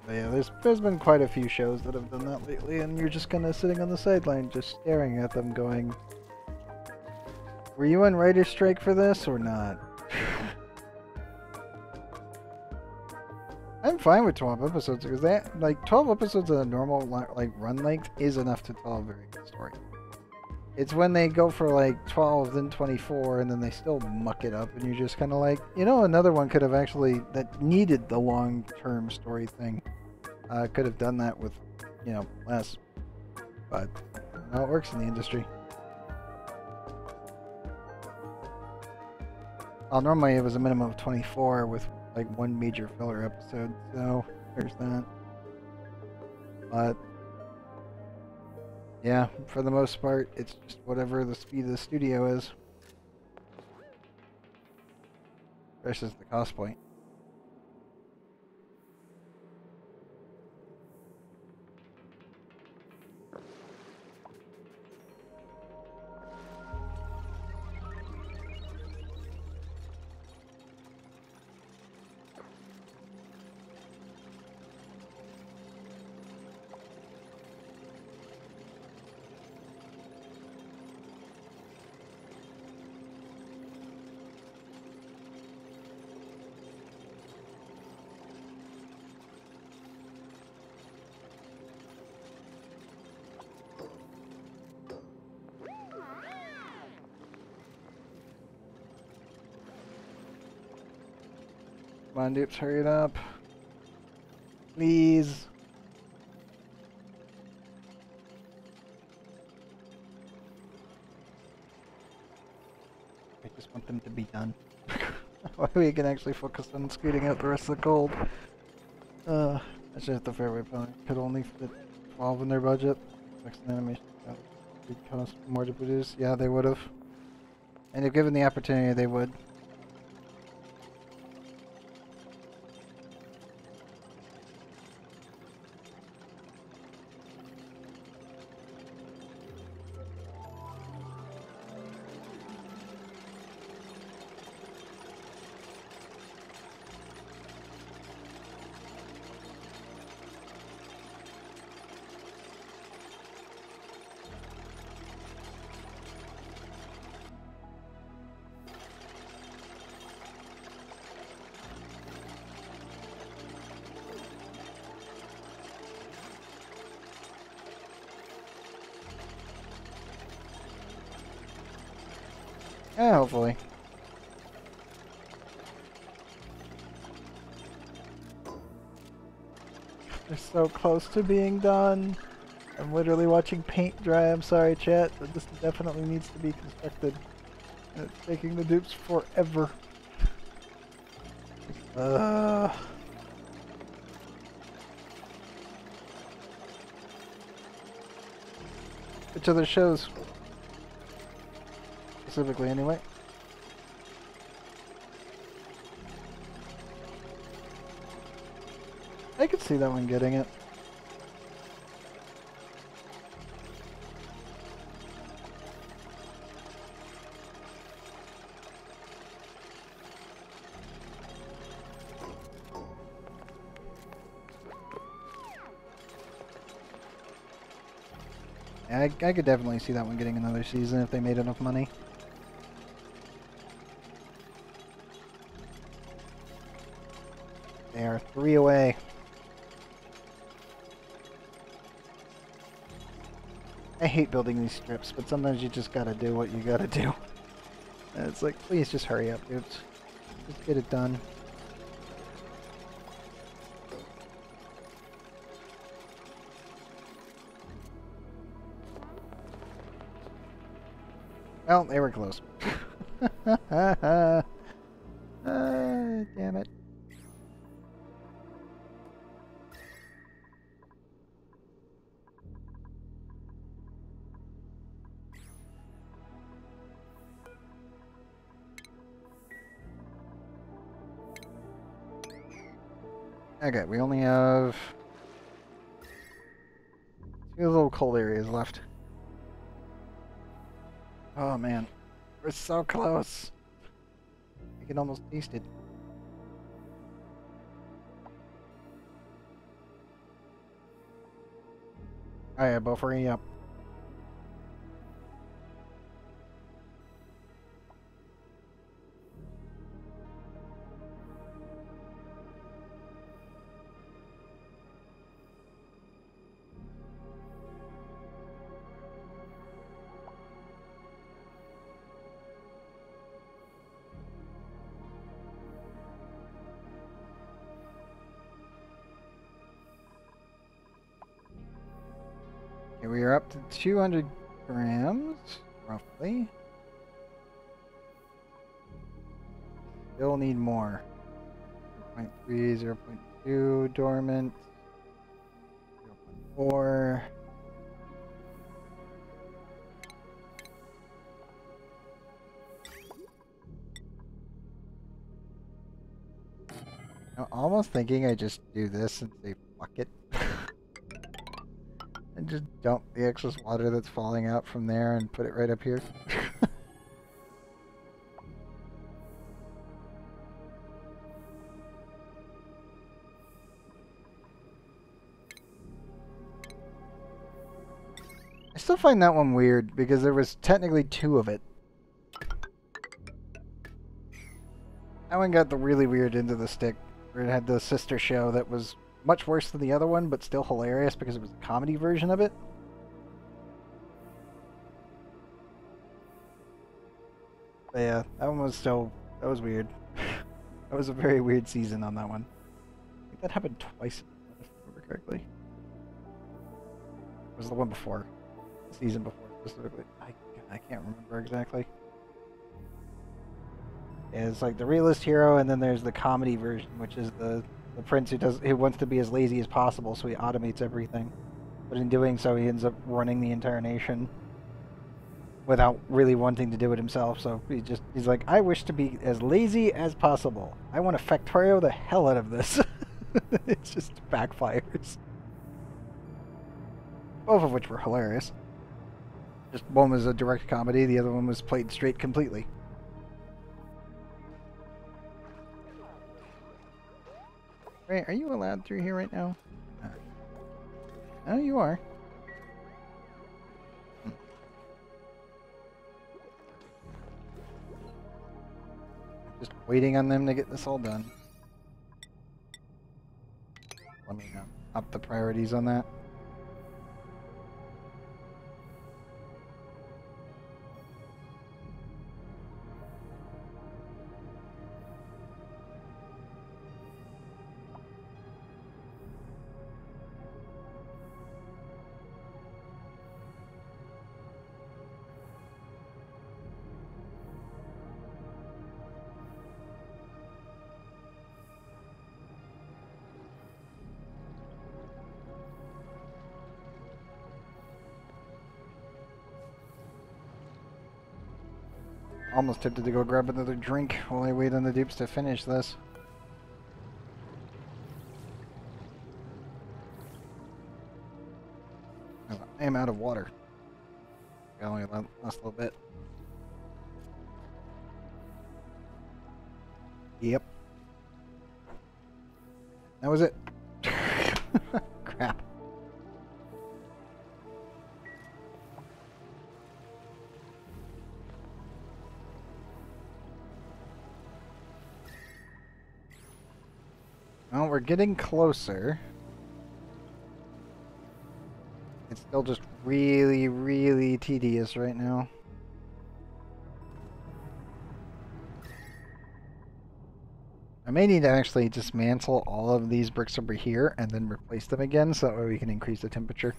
Speaker 1: But yeah, there's been quite a few shows that have done that lately, and you're just kind of sitting on the sideline just staring at them going, were you on writer's strike for this or not? I'm fine with 12 episodes because that, like, 12 episodes of a normal like run length is enough to tell a very good story. It's when they go for like 12, then 24, and then they still muck it up, and you're just kind of like, you know, another one could have actually, that needed the long-term story thing, could have done that with, you know, less. But how it works in the industry. Well, normally it was a minimum of 24 with like one major filler episode, so there's that. But yeah, for the most part, it's just whatever the speed of the studio is versus the cost point. Come on, dupes, hurry it up. Please. I just want them to be done. We can actually focus on scooting out the rest of the gold. That's just the fairway pony. Could only fit 12 in their budget. Next animation would cost more to produce. Yeah, they would have. And if given the opportunity, they would. Yeah, hopefully. They're so close to being done. I'm literally watching paint dry. I'm sorry, chat, but this definitely needs to be constructed. And it's taking the dupes forever. Which other shows? Specifically, anyway. I could see that one getting it. Yeah, I could definitely see that one getting another season if they made enough money. They are 3 away. I hate building these strips, but sometimes you just gotta do what you gotta do. And it's like, please just hurry up, dudes. Just get it done. Well, they were close. Damn it. Okay, we only have 2 little cold areas left. Oh man, we're so close. I can almost taste it. Alright, both hurry up. Okay, we are up to 200 grams, roughly. Still need more. 0.3, 0.2, dormant. 0.4. I'm almost thinking I just do this and say fuck it. And just dump the excess water that's falling out from there and put it right up here. I still find that one weird because there was technically 2 of it. That one got the really weird end of the stick, where it had the sister show that was much worse than the other one, but still hilarious because it was a comedy version of it. But yeah, that one was still... that was weird. That was a very weird season on that one. I think that happened twice, if I remember correctly. It was the one before. The season before, specifically. I can't remember exactly. Yeah, it's like the realist hero, and then there's the comedy version, which is the prince who wants to be as lazy as possible, so he automates everything. But in doing so, he ends up running the entire nation without really wanting to do it himself. So he's like, I wish to be as lazy as possible. I want to Factorio the hell out of this. It just backfires. Both of which were hilarious. Just one was a direct comedy, the other one was played straight completely. Right, are you allowed through here right now? Oh, you are. Just waiting on them to get this all done. Let me up the priorities on that. Almost tempted to go grab another drink while I wait on the dupes to finish this. I am out of water. I only last a little bit. Yep. That was it. Crap. Well, we're getting closer. It's still just really, really tedious right now. I may need to actually dismantle all of these bricks over here and then replace them again so that way we can increase the temperature.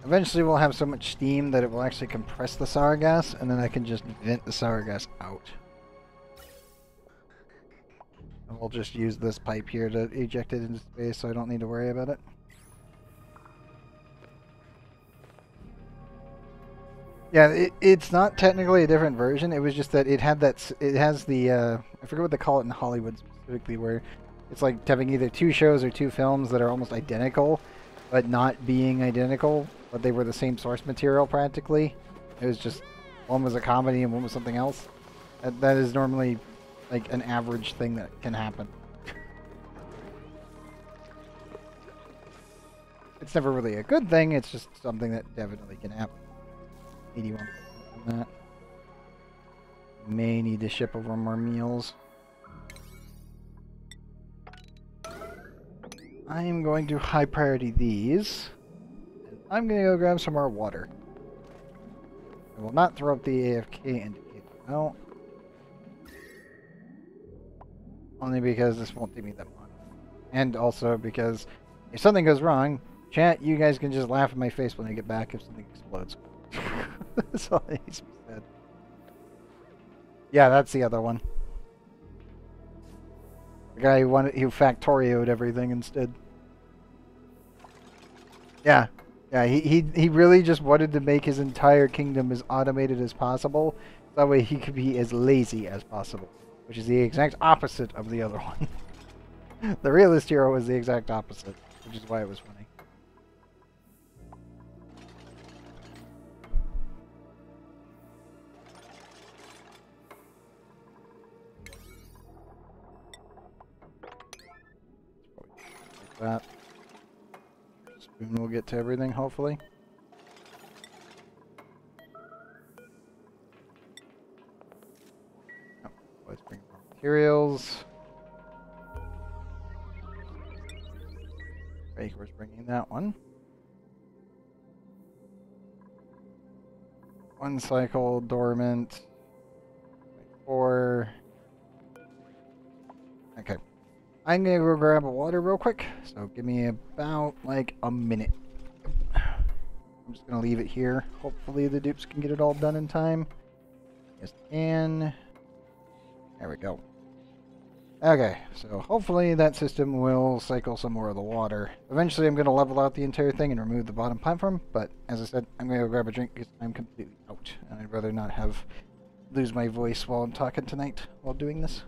Speaker 1: Eventually we'll have so much steam that it will actually compress the sour gas, and then I can just vent the sour gas out. And we'll just use this pipe here to eject it into space so I don't need to worry about it. Yeah, it's not technically a different version. It was just that it has the, I forget what they call it in Hollywood specifically, where it's like having either two shows or two films that are almost identical, but not being identical, but they were the same source material practically. It was just, one was a comedy and one was something else. That is normally like an average thing that can happen. It's never really a good thing, it's just something that definitely can happen. 81% on that. May need to ship over more meals. I am going to high priority these. I'm going to go grab some more water. I will not throw up the AFK indicator. No. Only because this won't give me that much. And also because if something goes wrong, chat, you guys can just laugh in my face when I get back if something explodes. That's all that needs to be said. Yeah, that's the other one. The guy who Factorio'd everything instead. Yeah. Yeah, he really just wanted to make his entire kingdom as automated as possible. That way he could be as lazy as possible. Which is the exact opposite of the other one. The realist hero was the exact opposite, which is why it was funny. That spoon will get to everything, hopefully. Oh, let's bring more materials. Baker's bringing that one. One cycle, dormant. 4. I'm gonna go grab a water real quick, so give me about like a minute. I'm just gonna leave it here. Hopefully the dupes can get it all done in time. Yes, and there we go. Okay, so hopefully that system will cycle some more of the water. Eventually I'm going to level out the entire thing and remove the bottom platform, but as I said, I'm going to go grab a drink because I'm completely out, and I'd rather not lose my voice while I'm talking tonight while doing this.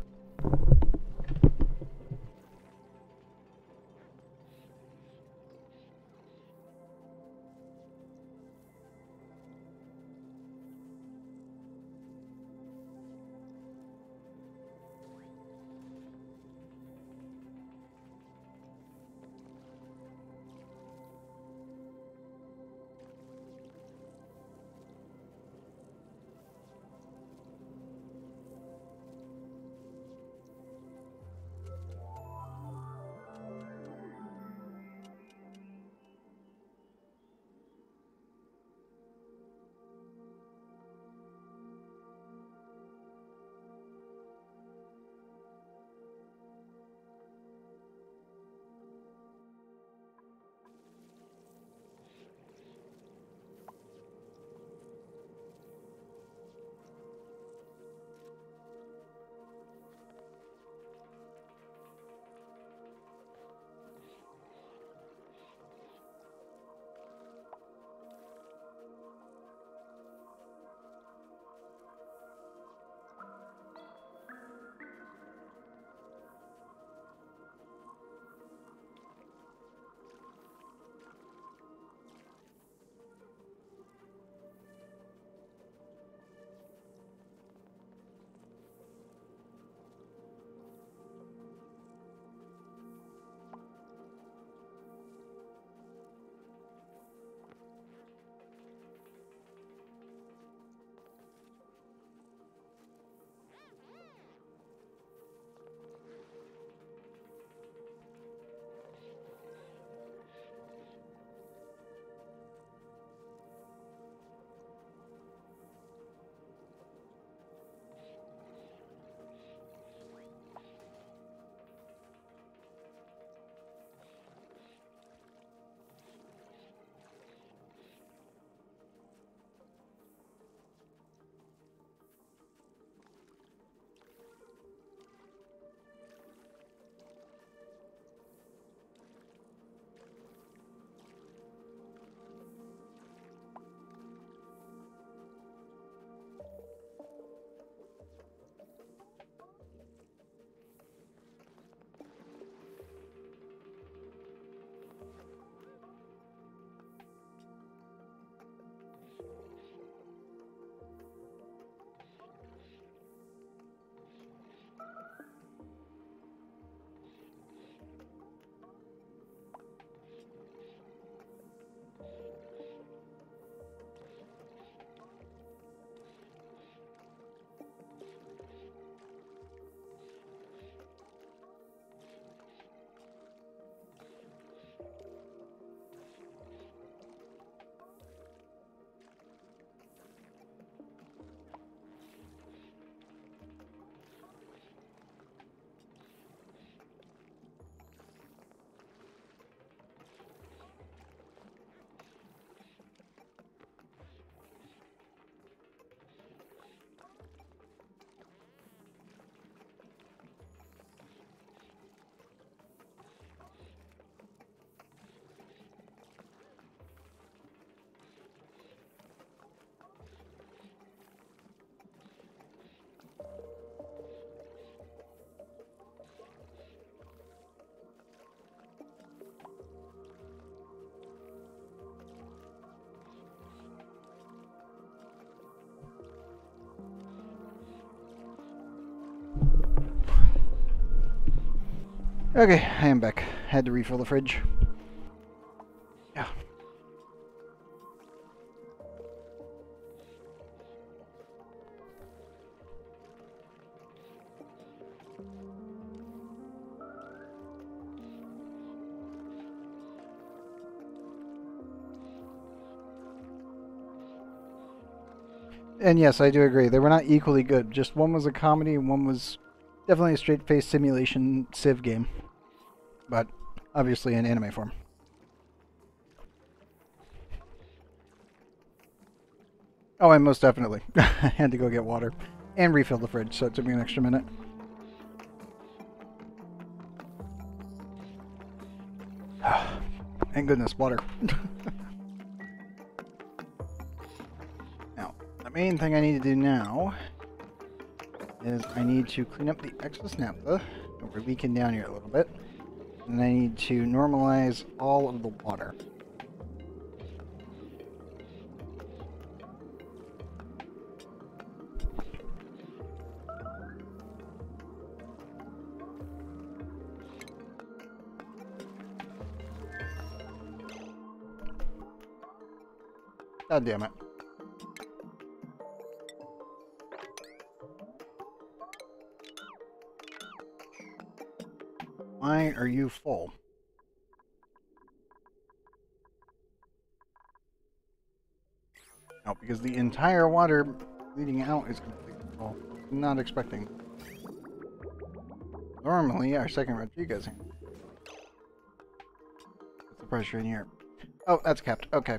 Speaker 1: Okay, I am back. Had to refill the fridge. Yeah. And yes, I do agree. They were not equally good. Just one was a comedy and one was Definitely a straight-faced simulation Civ game, but obviously in anime form. Oh, and most definitely. I had to go get water and refill the fridge, so it took me an extra minute. Thank goodness, water. Now, the main thing I need to do now is I need to clean up the excess naphtha. We're leaking down here a little bit. And I need to normalize all of the water. God damn it. Why are you full? Oh, because the entire water leading out is completely full. Not expecting. Normally, our second Rodriguez. What's the pressure in here? Oh, that's kept. Okay.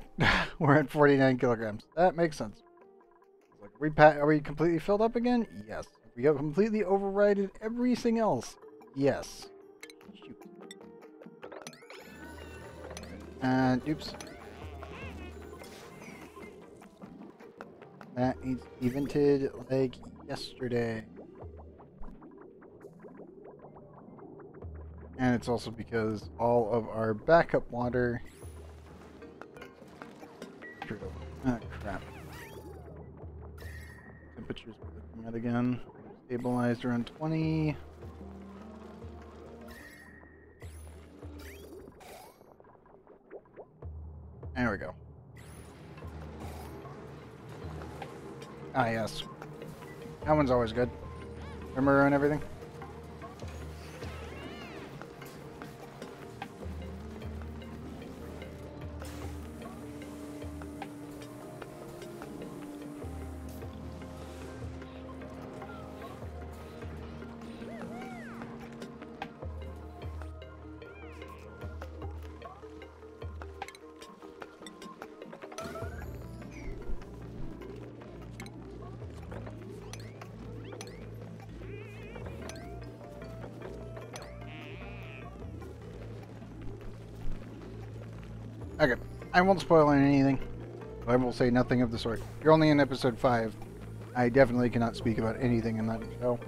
Speaker 1: We're at 49 kilograms. That makes sense. Like, are we completely filled up again? Yes. We have completely overridden everything else. Yes. Shoot. And oops. That needs to be vented like yesterday. And it's also because all of our backup water... Ah, crap. Temperatures we're looking at again. Stabilized around 20. There we go. Ah, yes. That one's always good. Remember and everything? Okay, I won't spoil anything. I will say nothing of the sort. You're only in episode 5. I definitely cannot speak about anything in that show.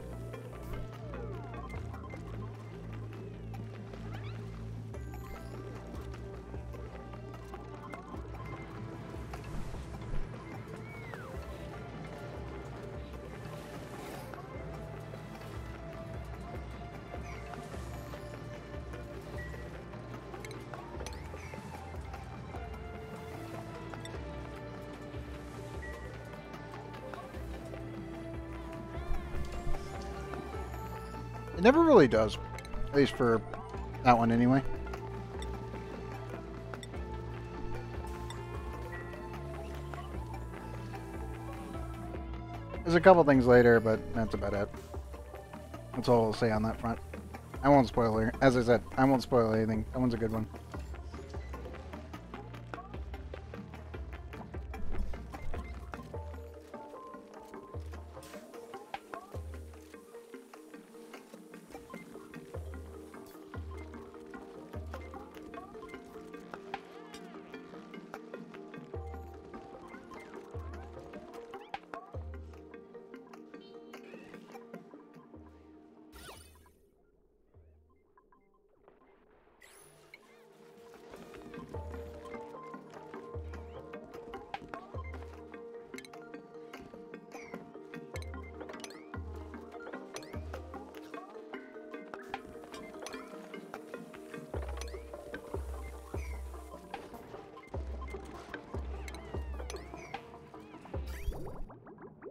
Speaker 1: It never really does. At least for that one anyway. There's a couple things later, but that's about it. That's all I'll say on that front. I won't spoil it. As I said, I won't spoil anything. That one's a good one.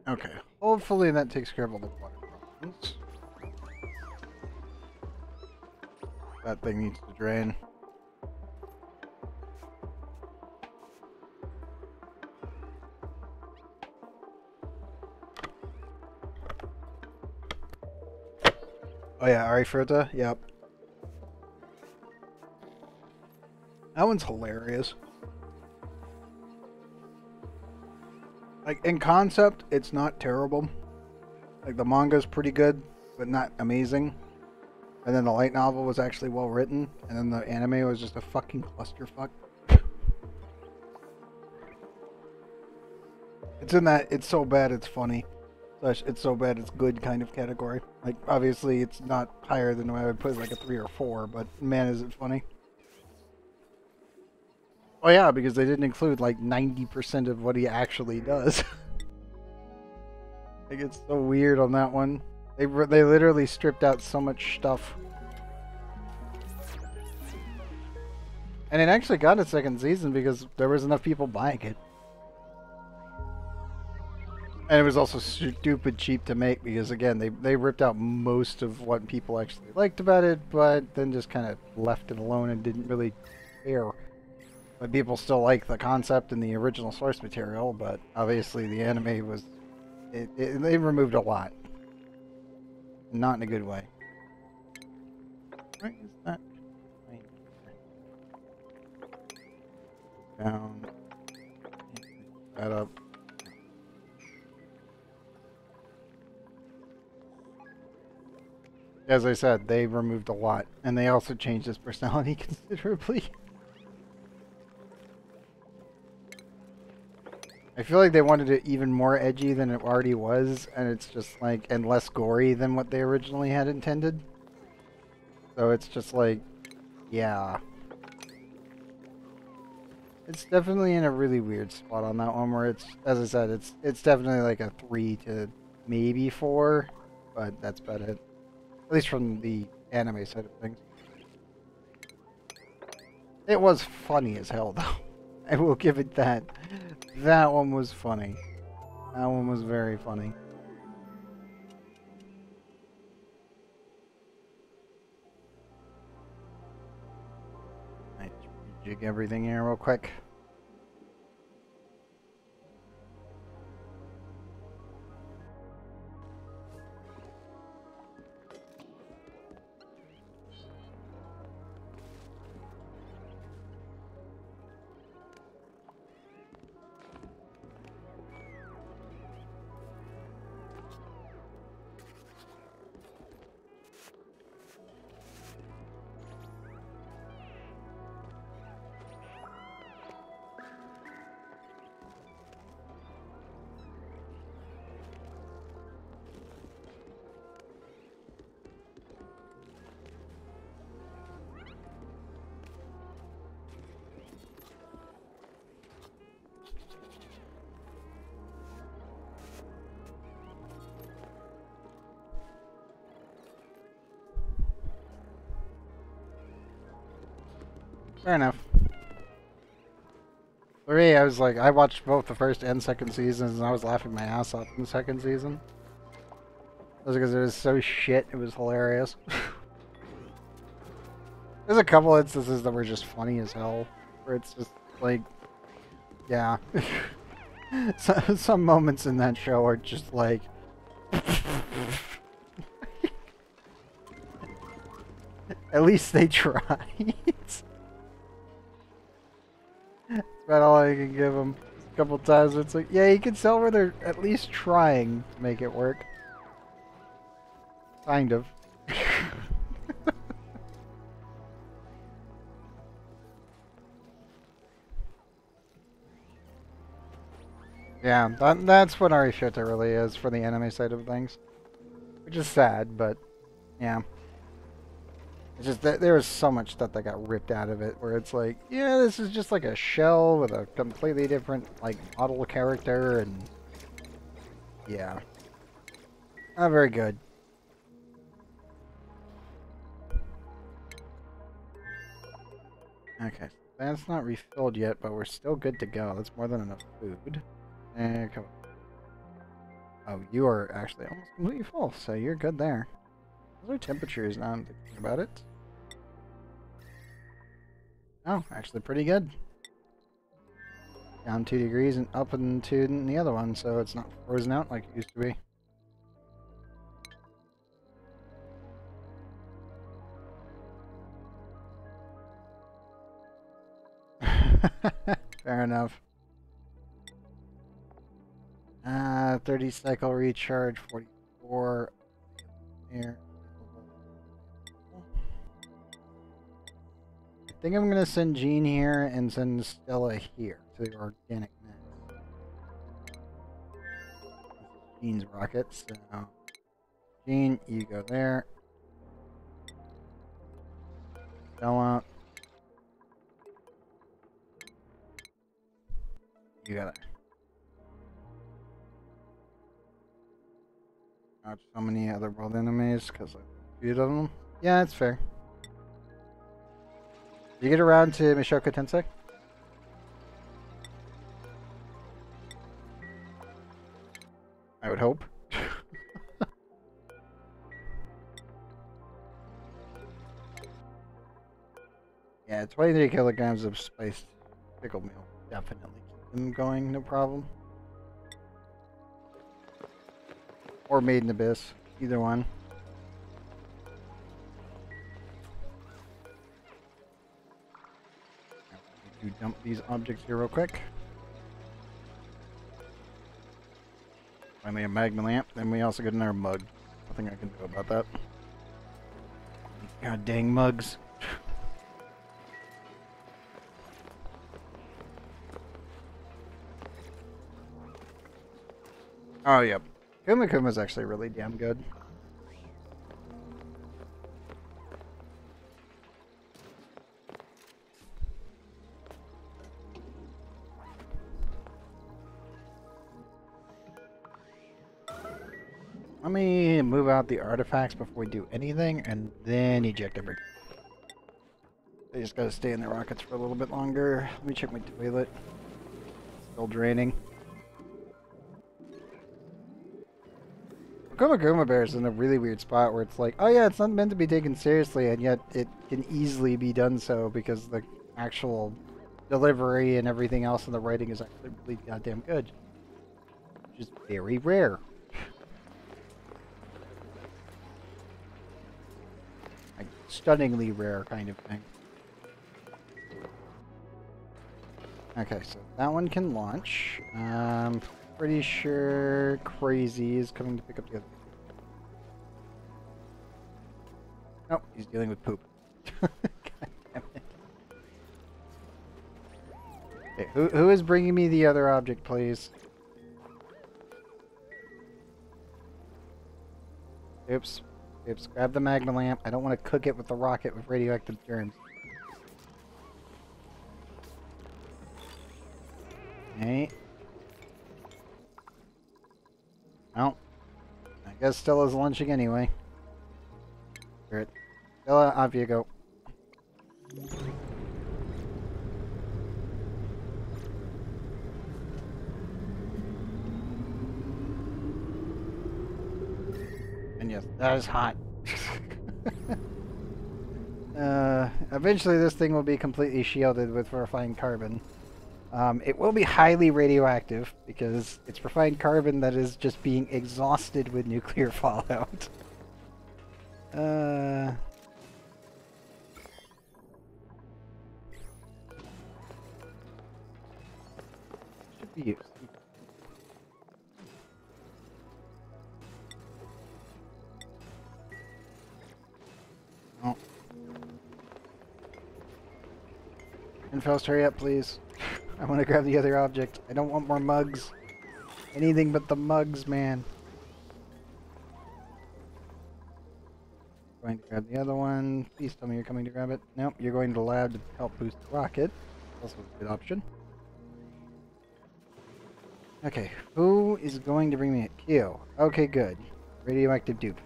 Speaker 1: Okay, hopefully that takes care of all the water problems. That thing needs to drain. Oh yeah, Arifureta? Yep. That one's hilarious. Like, in concept, it's not terrible. Like, the manga's pretty good, but not amazing. And then the light novel was actually well written, and then the anime was just a fucking clusterfuck. It's in that it's so bad it's funny. Slash, it's so bad it's good kind of category. Like, obviously, it's not higher than I would put like a 3 or 4, but man, is it funny. Oh yeah, because they didn't include like 90% of what he actually does. Like, it's so weird on that one. They literally stripped out so much stuff. And it actually got a second season because there was enough people buying it. And it was also stupid cheap to make because, again, they ripped out most of what people actually liked about it, but then just kind of left it alone and didn't really care. But people still like the concept and the original source material, but obviously the anime was... They removed a lot. Not in a good way. Where is that? Down. That up. As I said, they removed a lot, and they also changed his personality considerably. I feel like they wanted it even more edgy than it already was, and it's just like, and less gory than what they originally had intended. So it's just like, yeah. It's definitely in a really weird spot on that one where it's, as I said, it's definitely like a 3 to maybe 4, but that's about it. At least from the anime side of things. It was funny as hell though. I will give it that. That one was funny. That one was very funny. I just rejig everything here real quick. Fair enough. For me, I was like, I watched both the first and second seasons, and I was laughing my ass off in the second season. That was because it was so shit, it was hilarious. There's a couple instances that were just funny as hell, where it's just like, yeah. Some moments in that show are just like... At least they tried. That's about all I can give them. A couple times it's like, yeah, you can tell where they're at least trying to make it work. Kind of. Yeah, that's what Arifureta really is for the anime side of things. Which is sad, but yeah. It's just that there was so much stuff that got ripped out of it, where it's like, yeah, this is just like a shell with a completely different, like, model character, and yeah. Not very good. Okay, that's not refilled yet, but we're still good to go. That's more than enough food. Come on. Oh, you are actually almost completely full, so you're good there. Those are temperatures now I'm thinking about it. Oh, actually pretty good. Down 2 degrees and up into the other one, so it's not frozen out like it used to be. Fair enough. 30 cycle recharge, 44. Here. I think I'm gonna send Jean here and send Stella here to the organic mix. Jean's rocket, so Jean, you go there. Stella, you got it. Not so many other world enemies because I few of them. Yeah, that's fair. You get around to Mishoka Tensei? I would hope. Yeah, 23 kilograms of spiced pickled meal. Definitely keep them going, no problem. Or Maiden Abyss. Either one. To dump these objects here real quick. Finally a magma lamp, then we also get another mug. Nothing I can do about that. God dang mugs. Oh, yep. Kuma Kuma's actually really damn good. Let me move out the artifacts before we do anything, and then eject everything. They just gotta stay in the rockets for a little bit longer. Let me check my toilet. Still draining. Kuma Kuma Bear is in a really weird spot where it's like, oh yeah, it's not meant to be taken seriously, and yet it can easily be done so because the actual delivery and everything else in the writing is actually really goddamn good. Which is very rare. Like, stunningly rare kind of thing. Okay, so that one can launch. Pretty sure Crazy is coming to pick up the other. Nope, he's dealing with poop. God damn it. Okay, who is bringing me the other object, please? Oops. Oops, grab the magma lamp. I don't want to cook it with the rocket with radioactive germs. Okay. Well, I guess Stella's lunching anyway. Spirit. Stella, off you go. And yes, that is hot. Eventually this thing will be completely shielded with refined carbon. It will be highly radioactive because it's refined carbon that is just being exhausted with nuclear fallout. Should be used. Oh. Infels, hurry up, please. I want to grab the other object. I don't want more mugs. Anything but the mugs, man. Going to grab the other one. Please tell me you're coming to grab it. Nope, you're going to the lab to help boost the rocket. Also a good option. Okay, who is going to bring me a Q? Okay, good. Radioactive dupe.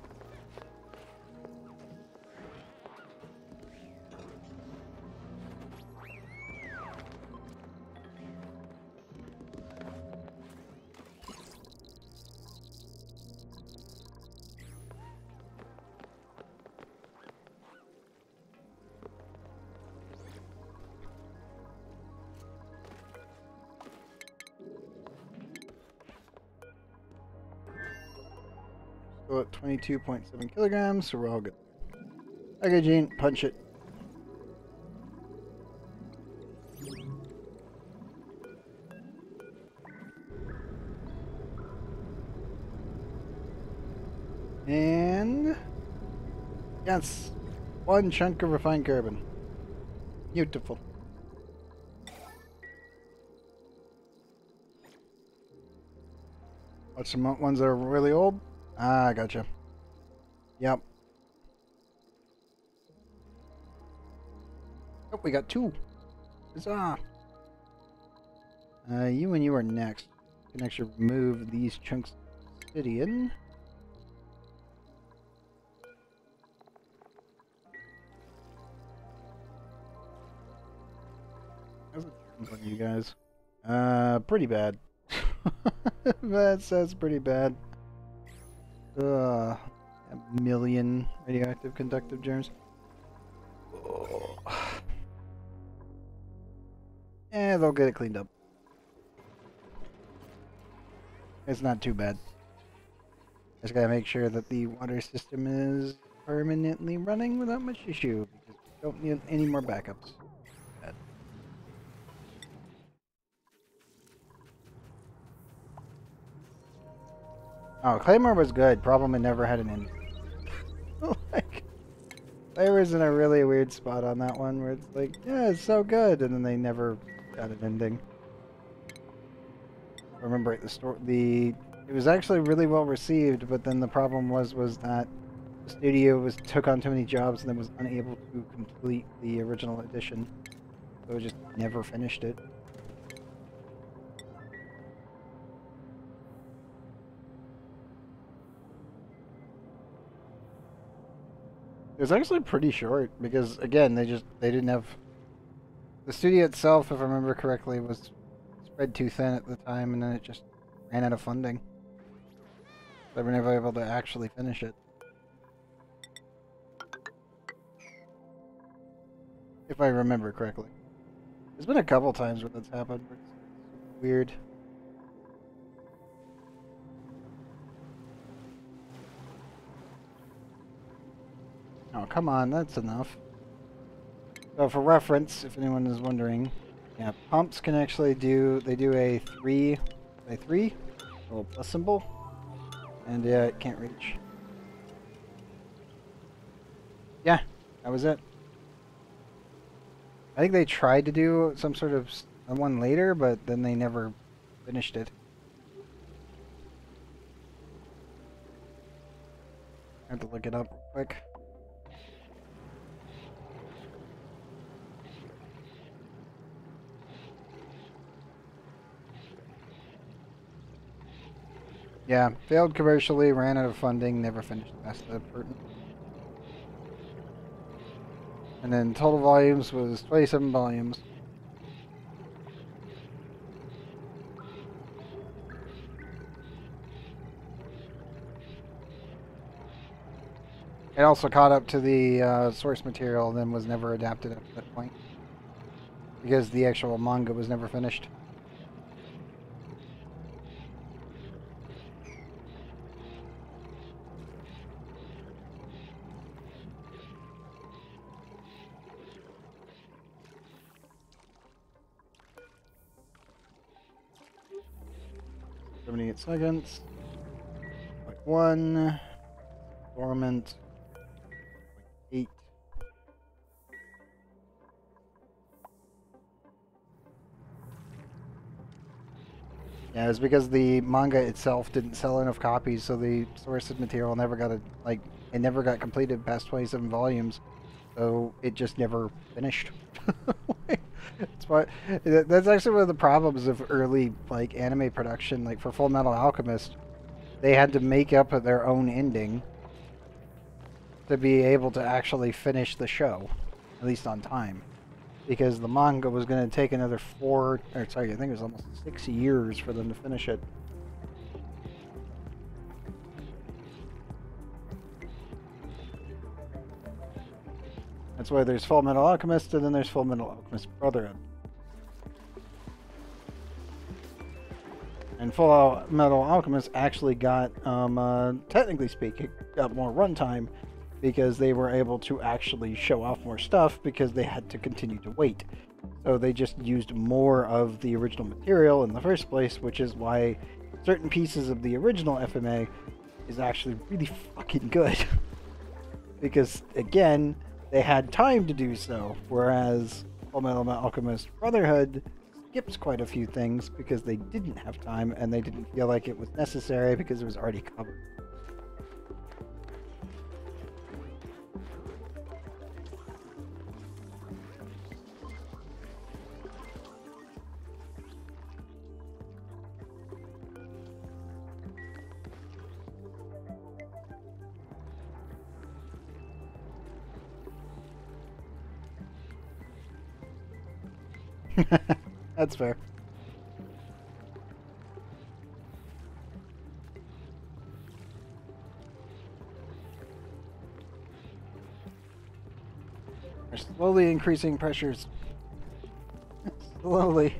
Speaker 1: Still at 22.7 kilograms, so we're all good. Okay, Gene, punch it. And yes, one chunk of refined carbon. Beautiful. What's some ones that are really old? Ah, gotcha. Yep. Oh, we got two. Huzzah! You and you are next. You can actually remove these chunks of obsidian. How's it on you guys? Pretty bad. That's pretty bad. A million radioactive conductive germs. Oh. They'll get it cleaned up. It's not too bad. Just gotta make sure that the water system is permanently running without much issue, because we don't need any more backups. Bad. Oh, Claymore was good. Problem, it never had an end. Like, they was in a really weird spot on that one where it's like, yeah, it's so good, and then they never got an ending. I remember it, it was actually really well received, but then the problem was that the studio took on too many jobs and then was unable to complete the original edition, so it just never finished it. It was actually pretty short because, again, they didn't have the studio itself, if I remember correctly, was spread too thin at the time, and then it just ran out of funding. They were never able to actually finish it. If I remember correctly. There's been a couple times where that's happened, where it's weird. Oh, come on, that's enough. So for reference, if anyone is wondering, yeah, pumps can actually do a 3 by 3, a little plus symbol, and yeah, it can't reach. Yeah, that was it. I think they tried to do some sort of one later, but then they never finished it. I have to look it up real quick. Yeah, failed commercially, ran out of funding, never finished past that curtain. And then total volumes was 27 volumes. It also caught up to the source material and then was never adapted at that point. Because the actual manga was never finished. .78 seconds. Like 1. Dormant. 8. Yeah, it's because the manga itself didn't sell enough copies, so the source material never got it never got completed past 27 volumes, so it just never finished. That's why that's actually one of the problems of early anime production. Like for Full Metal Alchemist, they had to make up their own ending to be able to actually finish the show, at least on time. Because the manga was going to take another I think it was almost 6 years for them to finish it. That's why there's Full Metal Alchemist, and then there's Full Metal Alchemist Brotherhood. And Full Metal Alchemist actually got, technically speaking, got more runtime, because they were able to actually show off more stuff because they had to continue to wait. So they just used more of the original material in the first place, which is why certain pieces of the original FMA is actually really fucking good. Because, again, they had time to do so, whereas Fullmetal Alchemist Brotherhood skips quite a few things because they didn't have time and they didn't feel like it was necessary because it was already covered. That's fair. We're slowly increasing pressures. Slowly.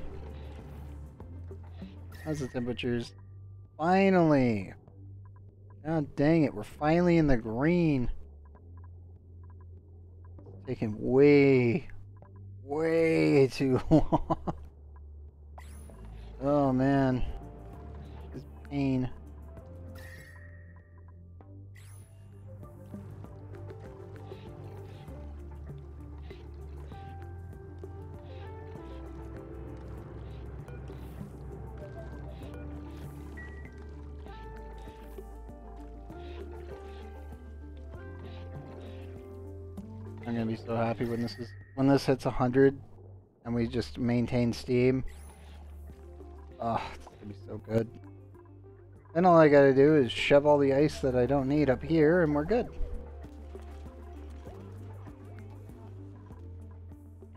Speaker 1: How's the temperatures? Finally! God dang it, we're finally in the green. Taking way too long. Oh man. This is pain. I'm gonna be so happy when this hits 100 and we just maintain steam. Oh, it's gonna be so good. Then all I gotta do is shove all the ice that I don't need up here and we're good.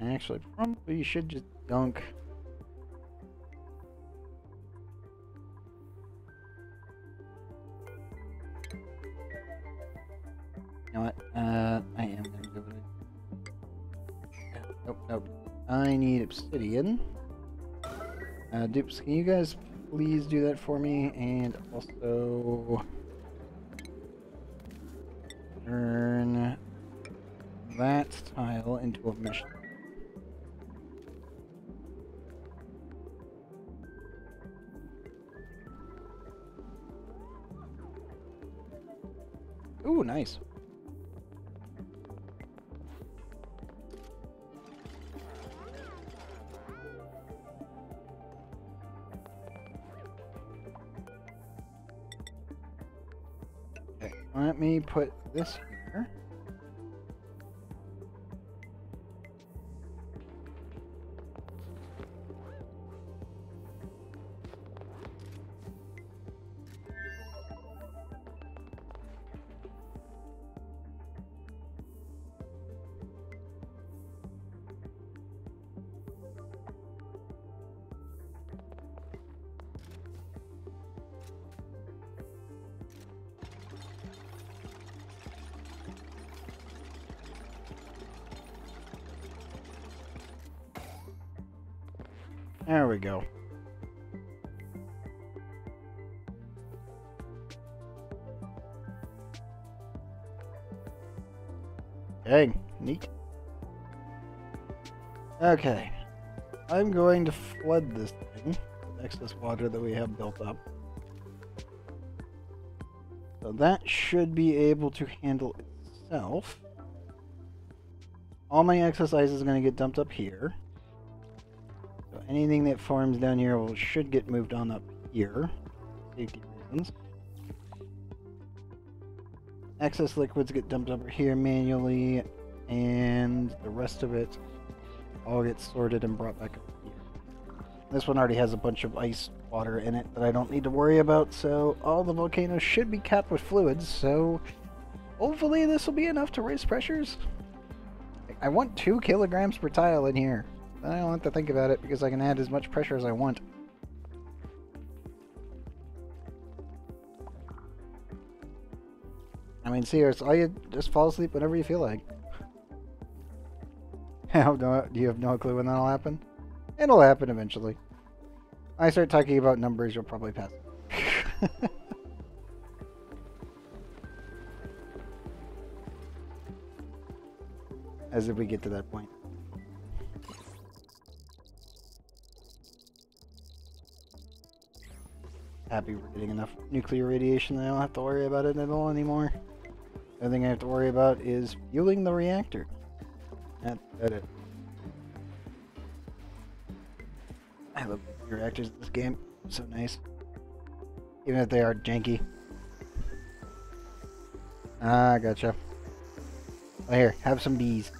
Speaker 1: Actually, probably you should just dunk. You know what? I am gonna give it a... Nope. I need obsidian. Dupes, can you guys please do that for me? And also... turn that tile into a mesh. Ooh, nice. Okay, let me put this here. There we go. Dang, neat. Okay. I'm going to flood this thing with excess water that we have built up. So that should be able to handle itself. All my excess ice is going to get dumped up here. So anything that forms down here should get moved on up here. Safety reasons. Excess liquids get dumped over here manually, and the rest of it all gets sorted and brought back up here. This one already has a bunch of ice water in it that I don't need to worry about, so all the volcanoes should be capped with fluids, so hopefully this will be enough to raise pressures. I want 2 kilograms per tile in here. I don't have to think about it because I can add as much pressure as I want. I mean, seriously, all you just fall asleep whenever you feel like. Do you have no clue when that'll happen? It'll happen eventually. When I start talking about numbers, you'll probably pass. As if we get to that point. happy we're getting enough nuclear radiation that I don't have to worry about it at all anymore. The only thing I have to worry about is fueling the reactor. That's it. I love the reactors in this game. So nice. Even if they are janky. Ah, gotcha. Well, here, have some bees.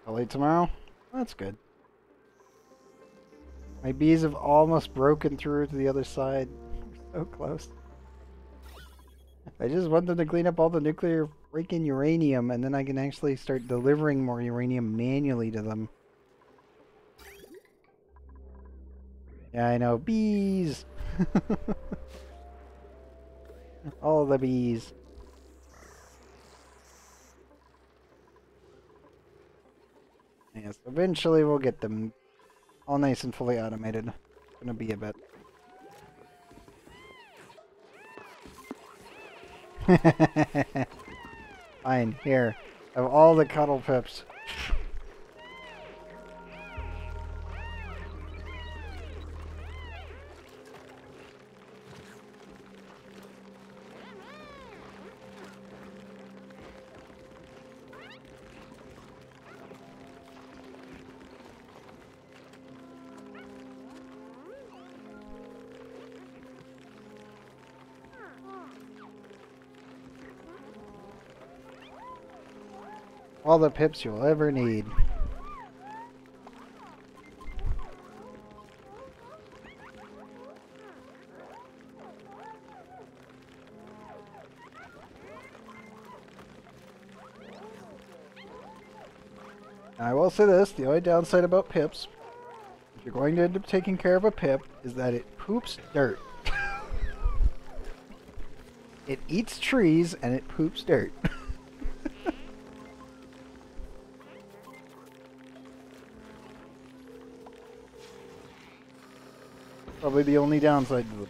Speaker 1: Late tomorrow? That's good. My bees have almost broken through to the other side. We're so close. I just want them to clean up all the nuclear freaking uranium, and then I can actually start delivering more uranium manually to them. Yeah, I know. Bees! All the bees. Yes, eventually we'll get them all nice and fully automated. It's gonna be a bit. Fine, here. Have all the cuddle pips. All the pips you'll ever need. I will say this, the only downside about pips, if you're going to end up taking care of a pip, is that it poops dirt. It eats trees and it poops dirt. Probably the only downside to it.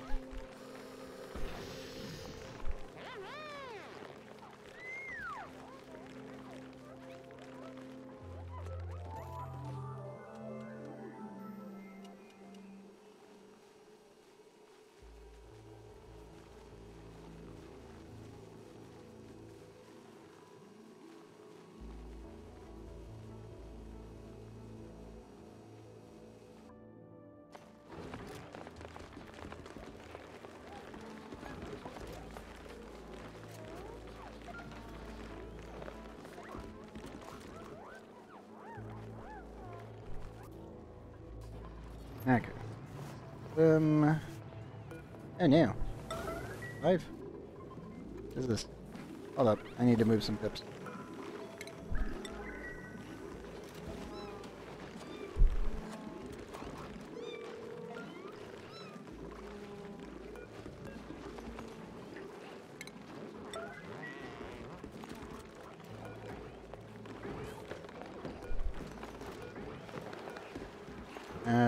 Speaker 1: Okay. Oh no. 5? What is this? Hold up, I need to move some pips.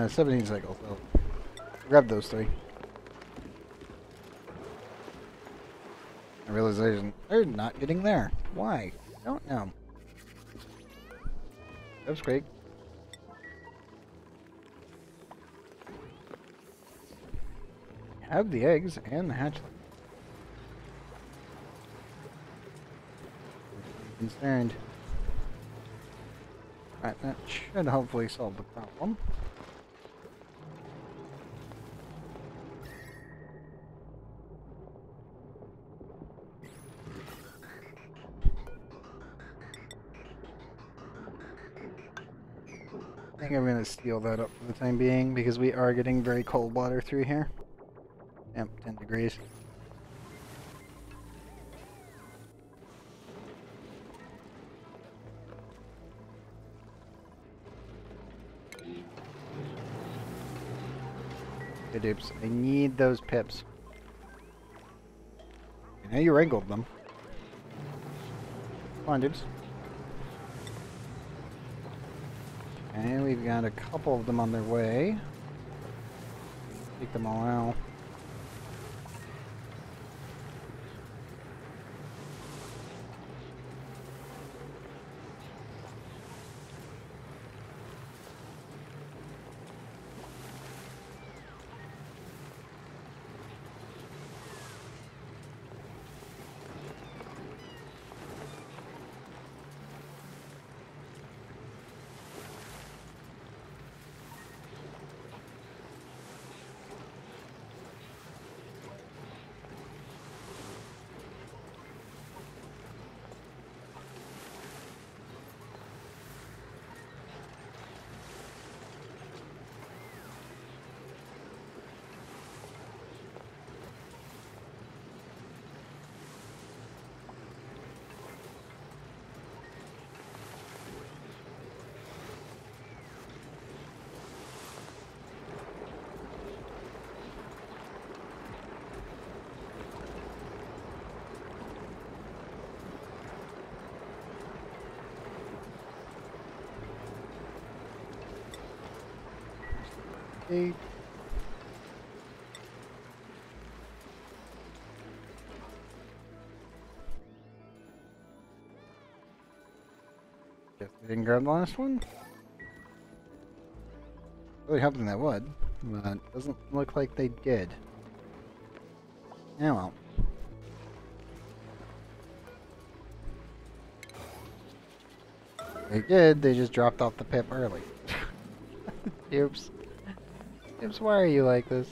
Speaker 1: 17 cycles, so grab those 3. A realization, they're not getting there. Why? I don't know. That's great. Have the eggs and the hatchling. Concerned. Right, that should hopefully solve the problem. I think I'm going to steal that up for the time being because we are getting very cold water through here. Yep, 10 degrees. Good dupes. I need those pips. Now you wrangled them. Come on, dudes. Okay, we've got a couple of them on their way. Take them all out. Okay. Guess we didn't grab the last one. Really hoping that would, but doesn't look like they did. Yeah, well. They did, they just dropped off the pip early. Oops. Oops, why are you like this?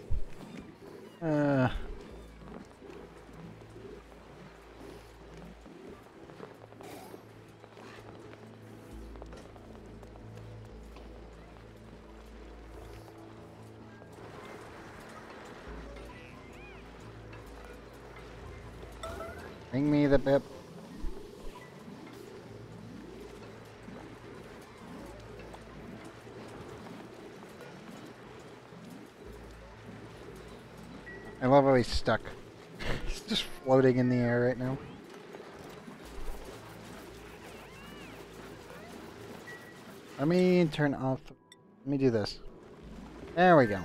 Speaker 1: Bring me the pip. I love how he's stuck. He's just floating in the air right now. Let me turn off. Let me do this. There we go.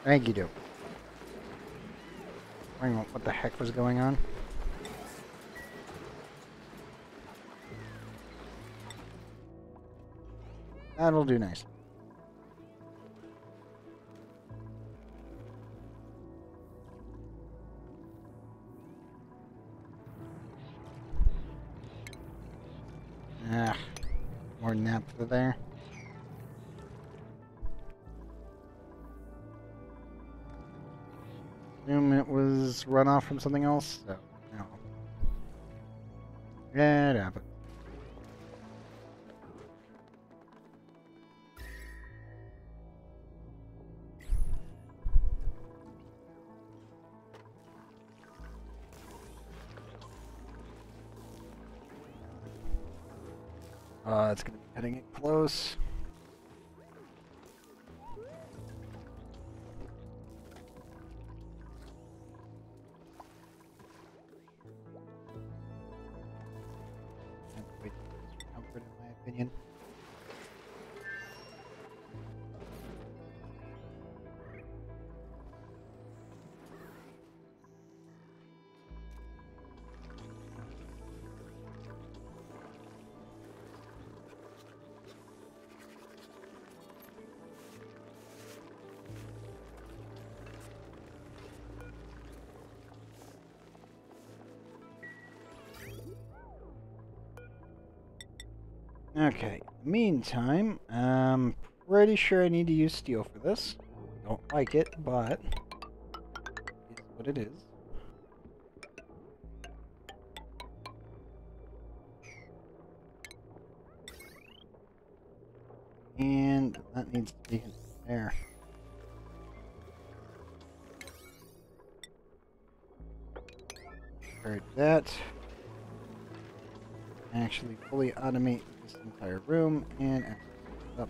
Speaker 1: Thank you, dude. Wondering what the heck was going on. That'll do nice. Ah, more naphtha there. Assume it was runoff from something else, so no. Yeah, it happened. It's gonna be cutting it close. Wait for comfort, in my opinion. Okay, meantime, I'm pretty sure I need to use steel for this. Don't like it, but it's what it is. And that needs to be there. Heard that. Actually fully automate this entire room and up.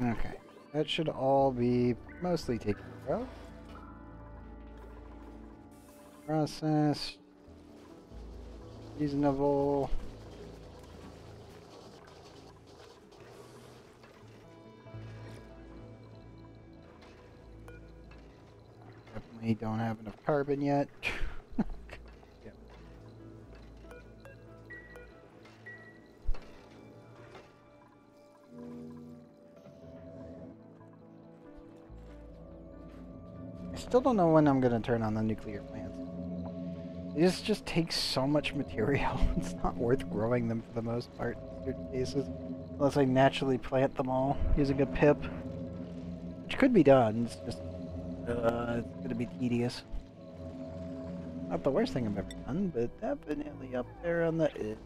Speaker 1: Okay. That should all be mostly taken care of. Process. Reasonable. Definitely don't have enough carbon yet. Yeah. I still don't know when I'm going to turn on the nuclear plants. This just takes so much material. It's not worth growing them for the most part in certain cases. Unless I naturally plant them all using a pip. Which could be done, it's just it's gonna be tedious. Not the worst thing I've ever done, but definitely up there on the good.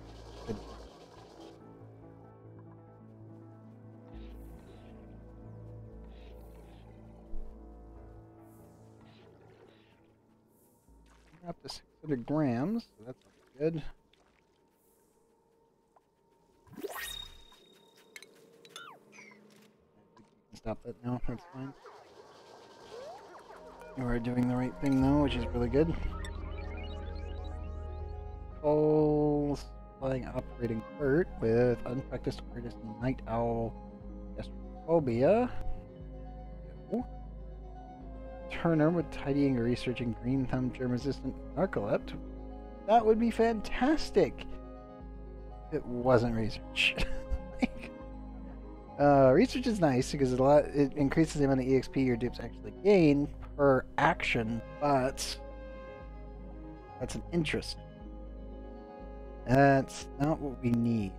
Speaker 1: We're up to 600 grams, so that's good. Stop that now, that's fine. We're doing the right thing though, which is really good. Coal flying operating Bert with unpracticed artist Night Owl Gastrophobia. Turner with tidying or researching green thumb germ resistant narcolept. That would be fantastic. It wasn't research. Research is nice because it increases the amount of EXP your dupes actually gain per action, but that's an interest. That's not what we need.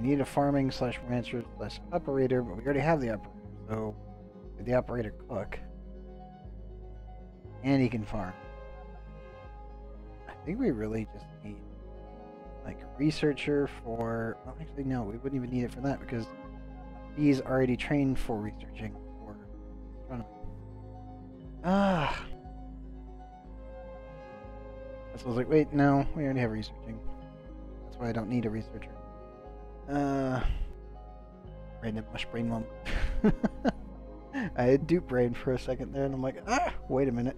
Speaker 1: We need a farming slash rancher slash operator, but we already have the operator, so the operator cook. And he can farm. I think we really just need like a researcher for... Well, actually, no, we wouldn't even need it for that because he's already trained for researching for astronomy. Ah! So I was like, wait, no, we already have researching. That's why I don't need a researcher. Random mush brain moment. I had dupe brain for a second there, and I'm like, wait a minute.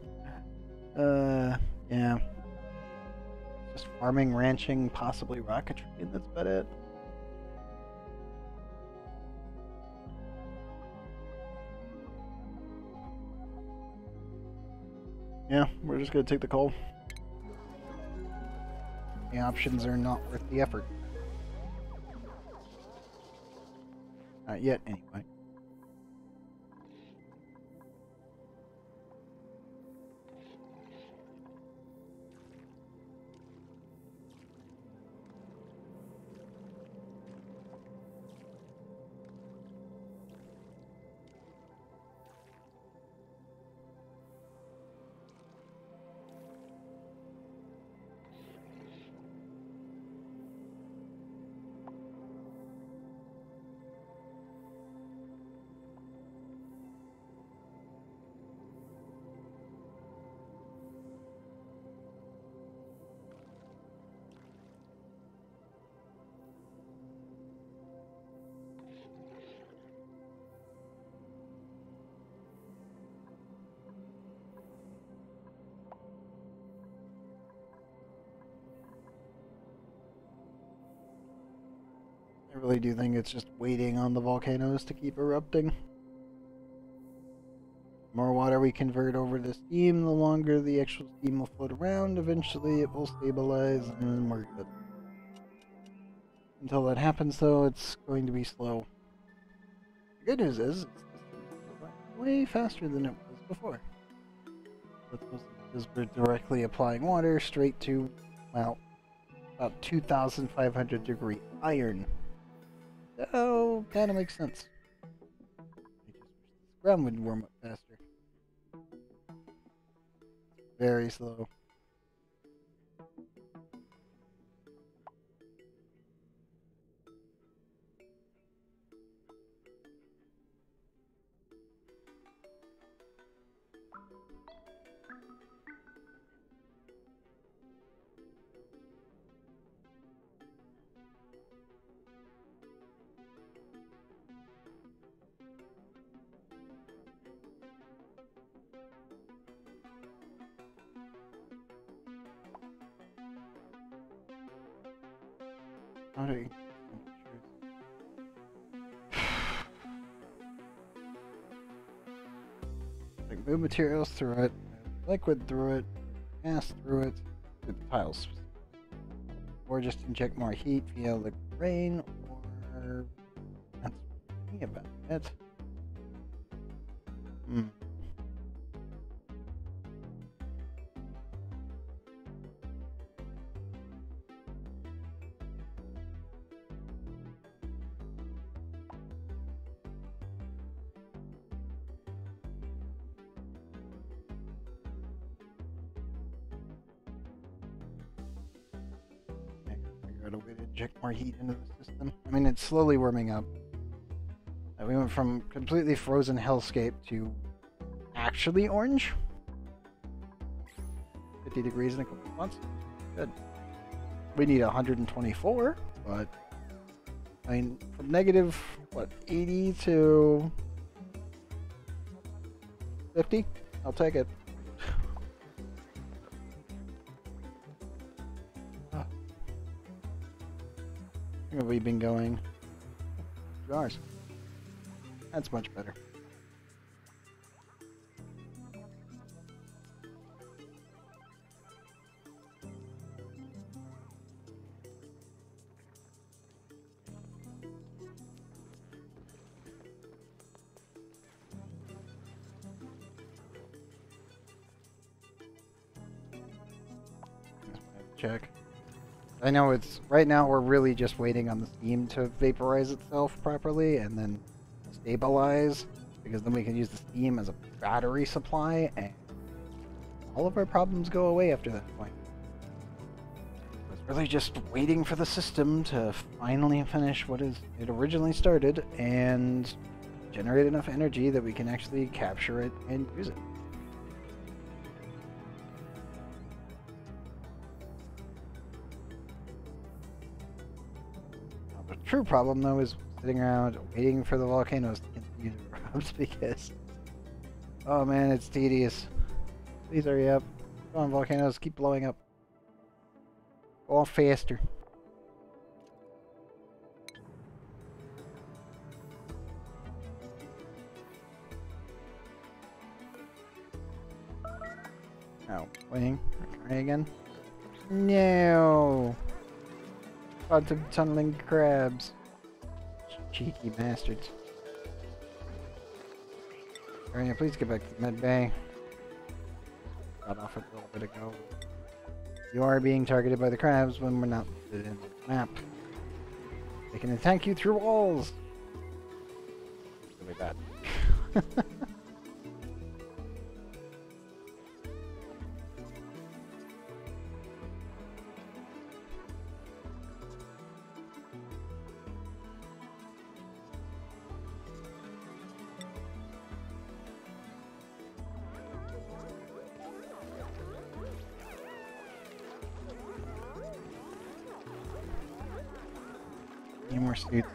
Speaker 1: Yeah. Just farming, ranching, possibly rocketry, and that's about it. Yeah, we're just gonna take the coal. The options are not worth the effort. Not yet, anyway. I really do think it's just waiting on the volcanoes to keep erupting. The more water we convert over to steam, the longer the actual steam will float around. Eventually it will stabilize and we're good. Until that happens though, it's going to be slow. The good news is, it's way faster than it was before. That's because we're directly applying water straight to, well, about 2,500 degree iron. So, kind of makes sense. I just wish this ground would warm up faster. Very slow. How do you... Like move materials through it, move liquid through it, gas through it, through the tiles. Or just inject more heat via liquid rain, or that's thinking about it. A way to inject more heat into the system. I mean, it's slowly warming up. We went from completely frozen hellscape to actually orange. 50 degrees in a couple of months. Good. We need 124, but I mean, from negative, what, 80 to 50? I'll take it. Where have we been going? 2 hours. That's much better. Check. I know it's right now we're really just waiting on the steam to vaporize itself properly and then stabilize, because then we can use the steam as a battery supply and all of our problems go away after that point. It's really just waiting for the system to finally finish what it originally started and generate enough energy that we can actually capture it and use it. The true problem, though, is sitting around waiting for the volcanoes to continue to erupt because, oh man, it's tedious. Please hurry up. Come on, volcanoes, keep blowing up. Go on faster. Oh, waiting. Try again. No! Quantum tunneling crabs. Cheeky bastards. Alright, please get back to med bay. Got off it a little bit ago. You are being targeted by the crabs when we're not listed in the map. They can attack you through walls. Really bad. Need more suits.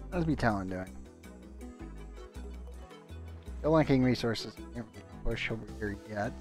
Speaker 1: How's be Talon doing? Still lacking resources. Can't really push over here yet.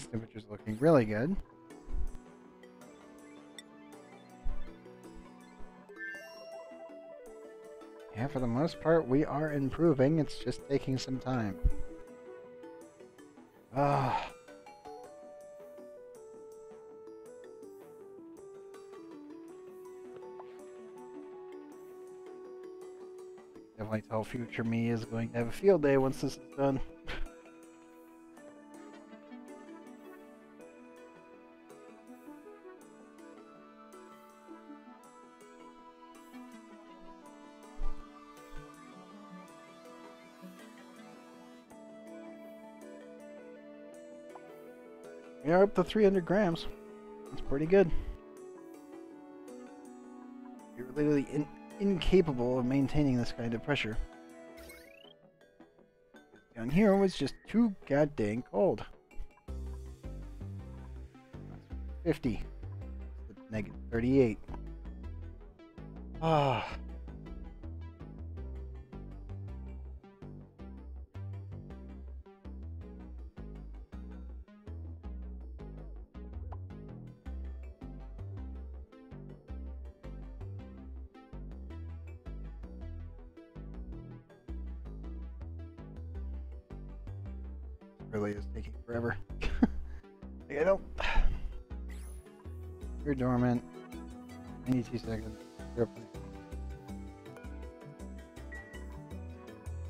Speaker 1: These temperatures looking really good. Yeah, for the most part, we are improving. It's just taking some time. Ah. Definitely tell future me is going to have a field day once this is done. We are up to 300 grams. That's pretty good. You're literally incapable of maintaining this kind of pressure. Down here was just too goddamn cold. 50. Negative 38. Ah. Really is taking forever. I don't. You're dormant. 92 seconds. You're up.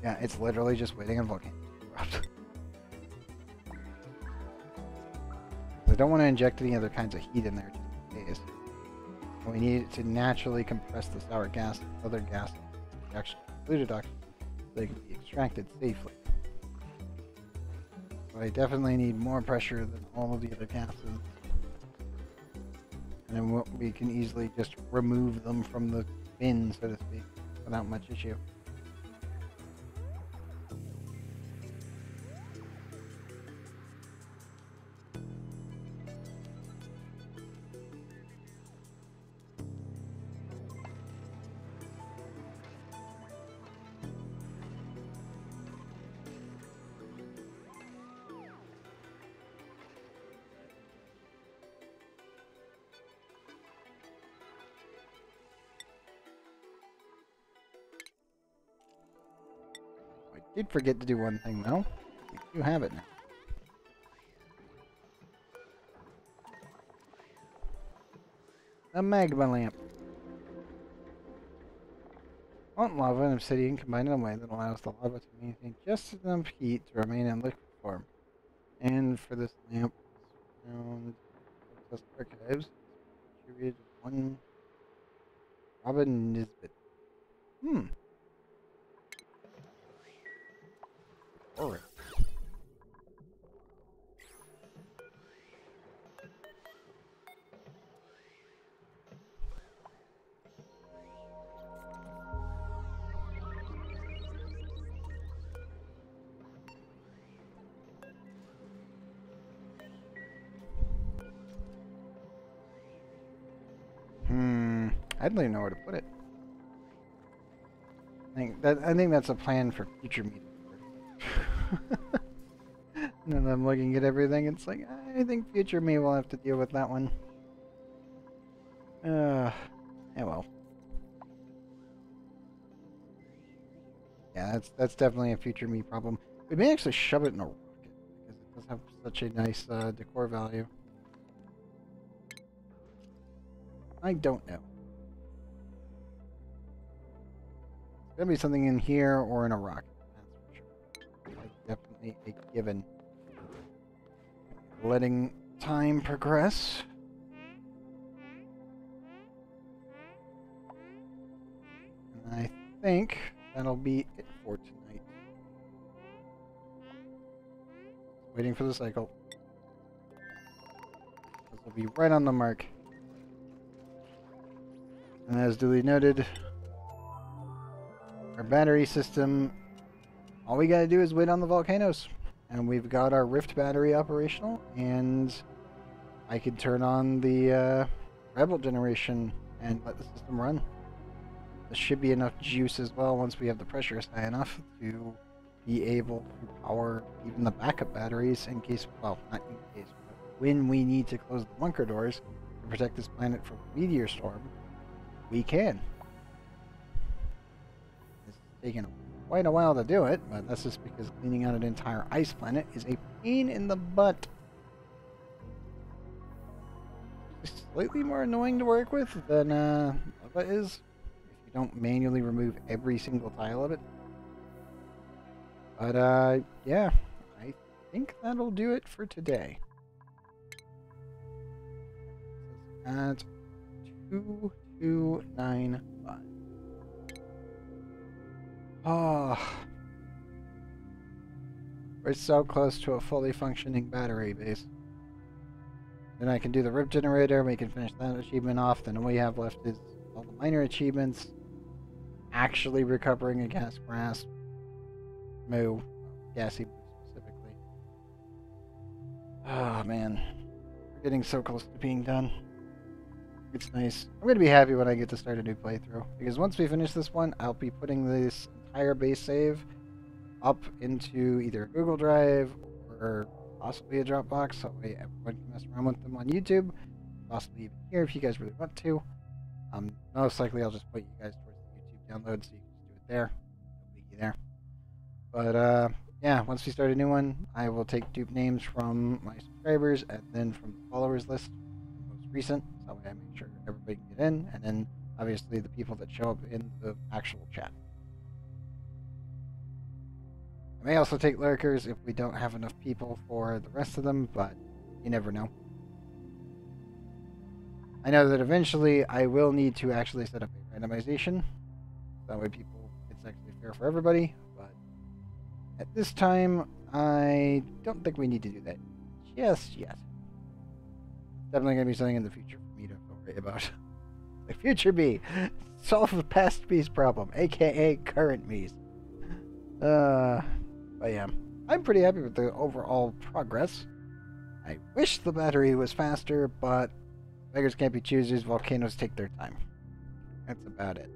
Speaker 1: Yeah, it's literally just waiting on volcano to erupt. I don't want to inject any other kinds of heat in there just in case. We need it to naturally compress the sour gas and other gas, actually polluted oxygen, so they can be extracted safely. But I definitely need more pressure than all of the other gases. And then we can easily just remove them from the bin, so to speak, without much issue. I did forget to do one thing though. We do have it now. A magma lamp. Molten lava and obsidian combined in a way that allows the lava to maintain just enough heat to remain in liquid form. And for this lamp, found archives, period 1 Robin Nisbet. Alright. I don't even know where to put it. I think that's a plan for future meetings. And then I'm looking at everything, it's like, I think future me will have to deal with that one. Yeah, well. Yeah, that's definitely a future me problem. We may actually shove it in a rocket, because it does have such a nice decor value. I don't know. It's gonna be something in here or in a rocket, that's for sure. Like, definitely a given. Letting time progress. And I think that'll be it for tonight. Waiting for the cycle. This will be right on the mark. And as duly noted, our battery system, all we gotta do is wait on the volcanoes. And we've got our Rift battery operational, and I can turn on the Rebel generation and let the system run. There should be enough juice as well once we have the pressure high enough to be able to power even the backup batteries in case, well, not in case, when we need to close the bunker doors to protect this planet from a meteor storm, we can. It's taken quite a while to do it, but that's just because cleaning out an entire ice planet is a pain in the butt. It's slightly more annoying to work with than lava is, if you don't manually remove every single tile of it. But yeah, I think that'll do it for today. At 2295. Oh, we're so close to a fully functioning battery base. Then I can do the rip generator, we can finish that achievement off, then all we have left is all the minor achievements, actually recovering a gas grass, gassy specifically. Oh man, we're getting so close to being done. It's nice. I'm going to be happy when I get to start a new playthrough, because once we finish this one, I'll be putting this entire base save up into either a Google Drive or possibly a Dropbox, so that way everyone can mess around with them on YouTube, possibly even here if you guys really want to. Most likely I'll just point you guys towards the YouTube download, so you can just do it there. No biggie there. But yeah, once we start a new one, I will take dupe names from my subscribers and then from the followers list, the most recent, so that way I make sure everybody can get in, and then obviously the people that show up in the actual chat. I may also take lurkers if we don't have enough people for the rest of them, but you never know. I know that eventually I will need to actually set up a randomization. That way it's actually fair for everybody, but at this time, I don't think we need to do that just yet. Definitely going to be something in the future for me to worry about. The future me. Solve the past me's problem, aka current me's. But yeah, I'm pretty happy with the overall progress. I wish the battery was faster, but beggars can't be choosers. Volcanoes take their time. That's about it.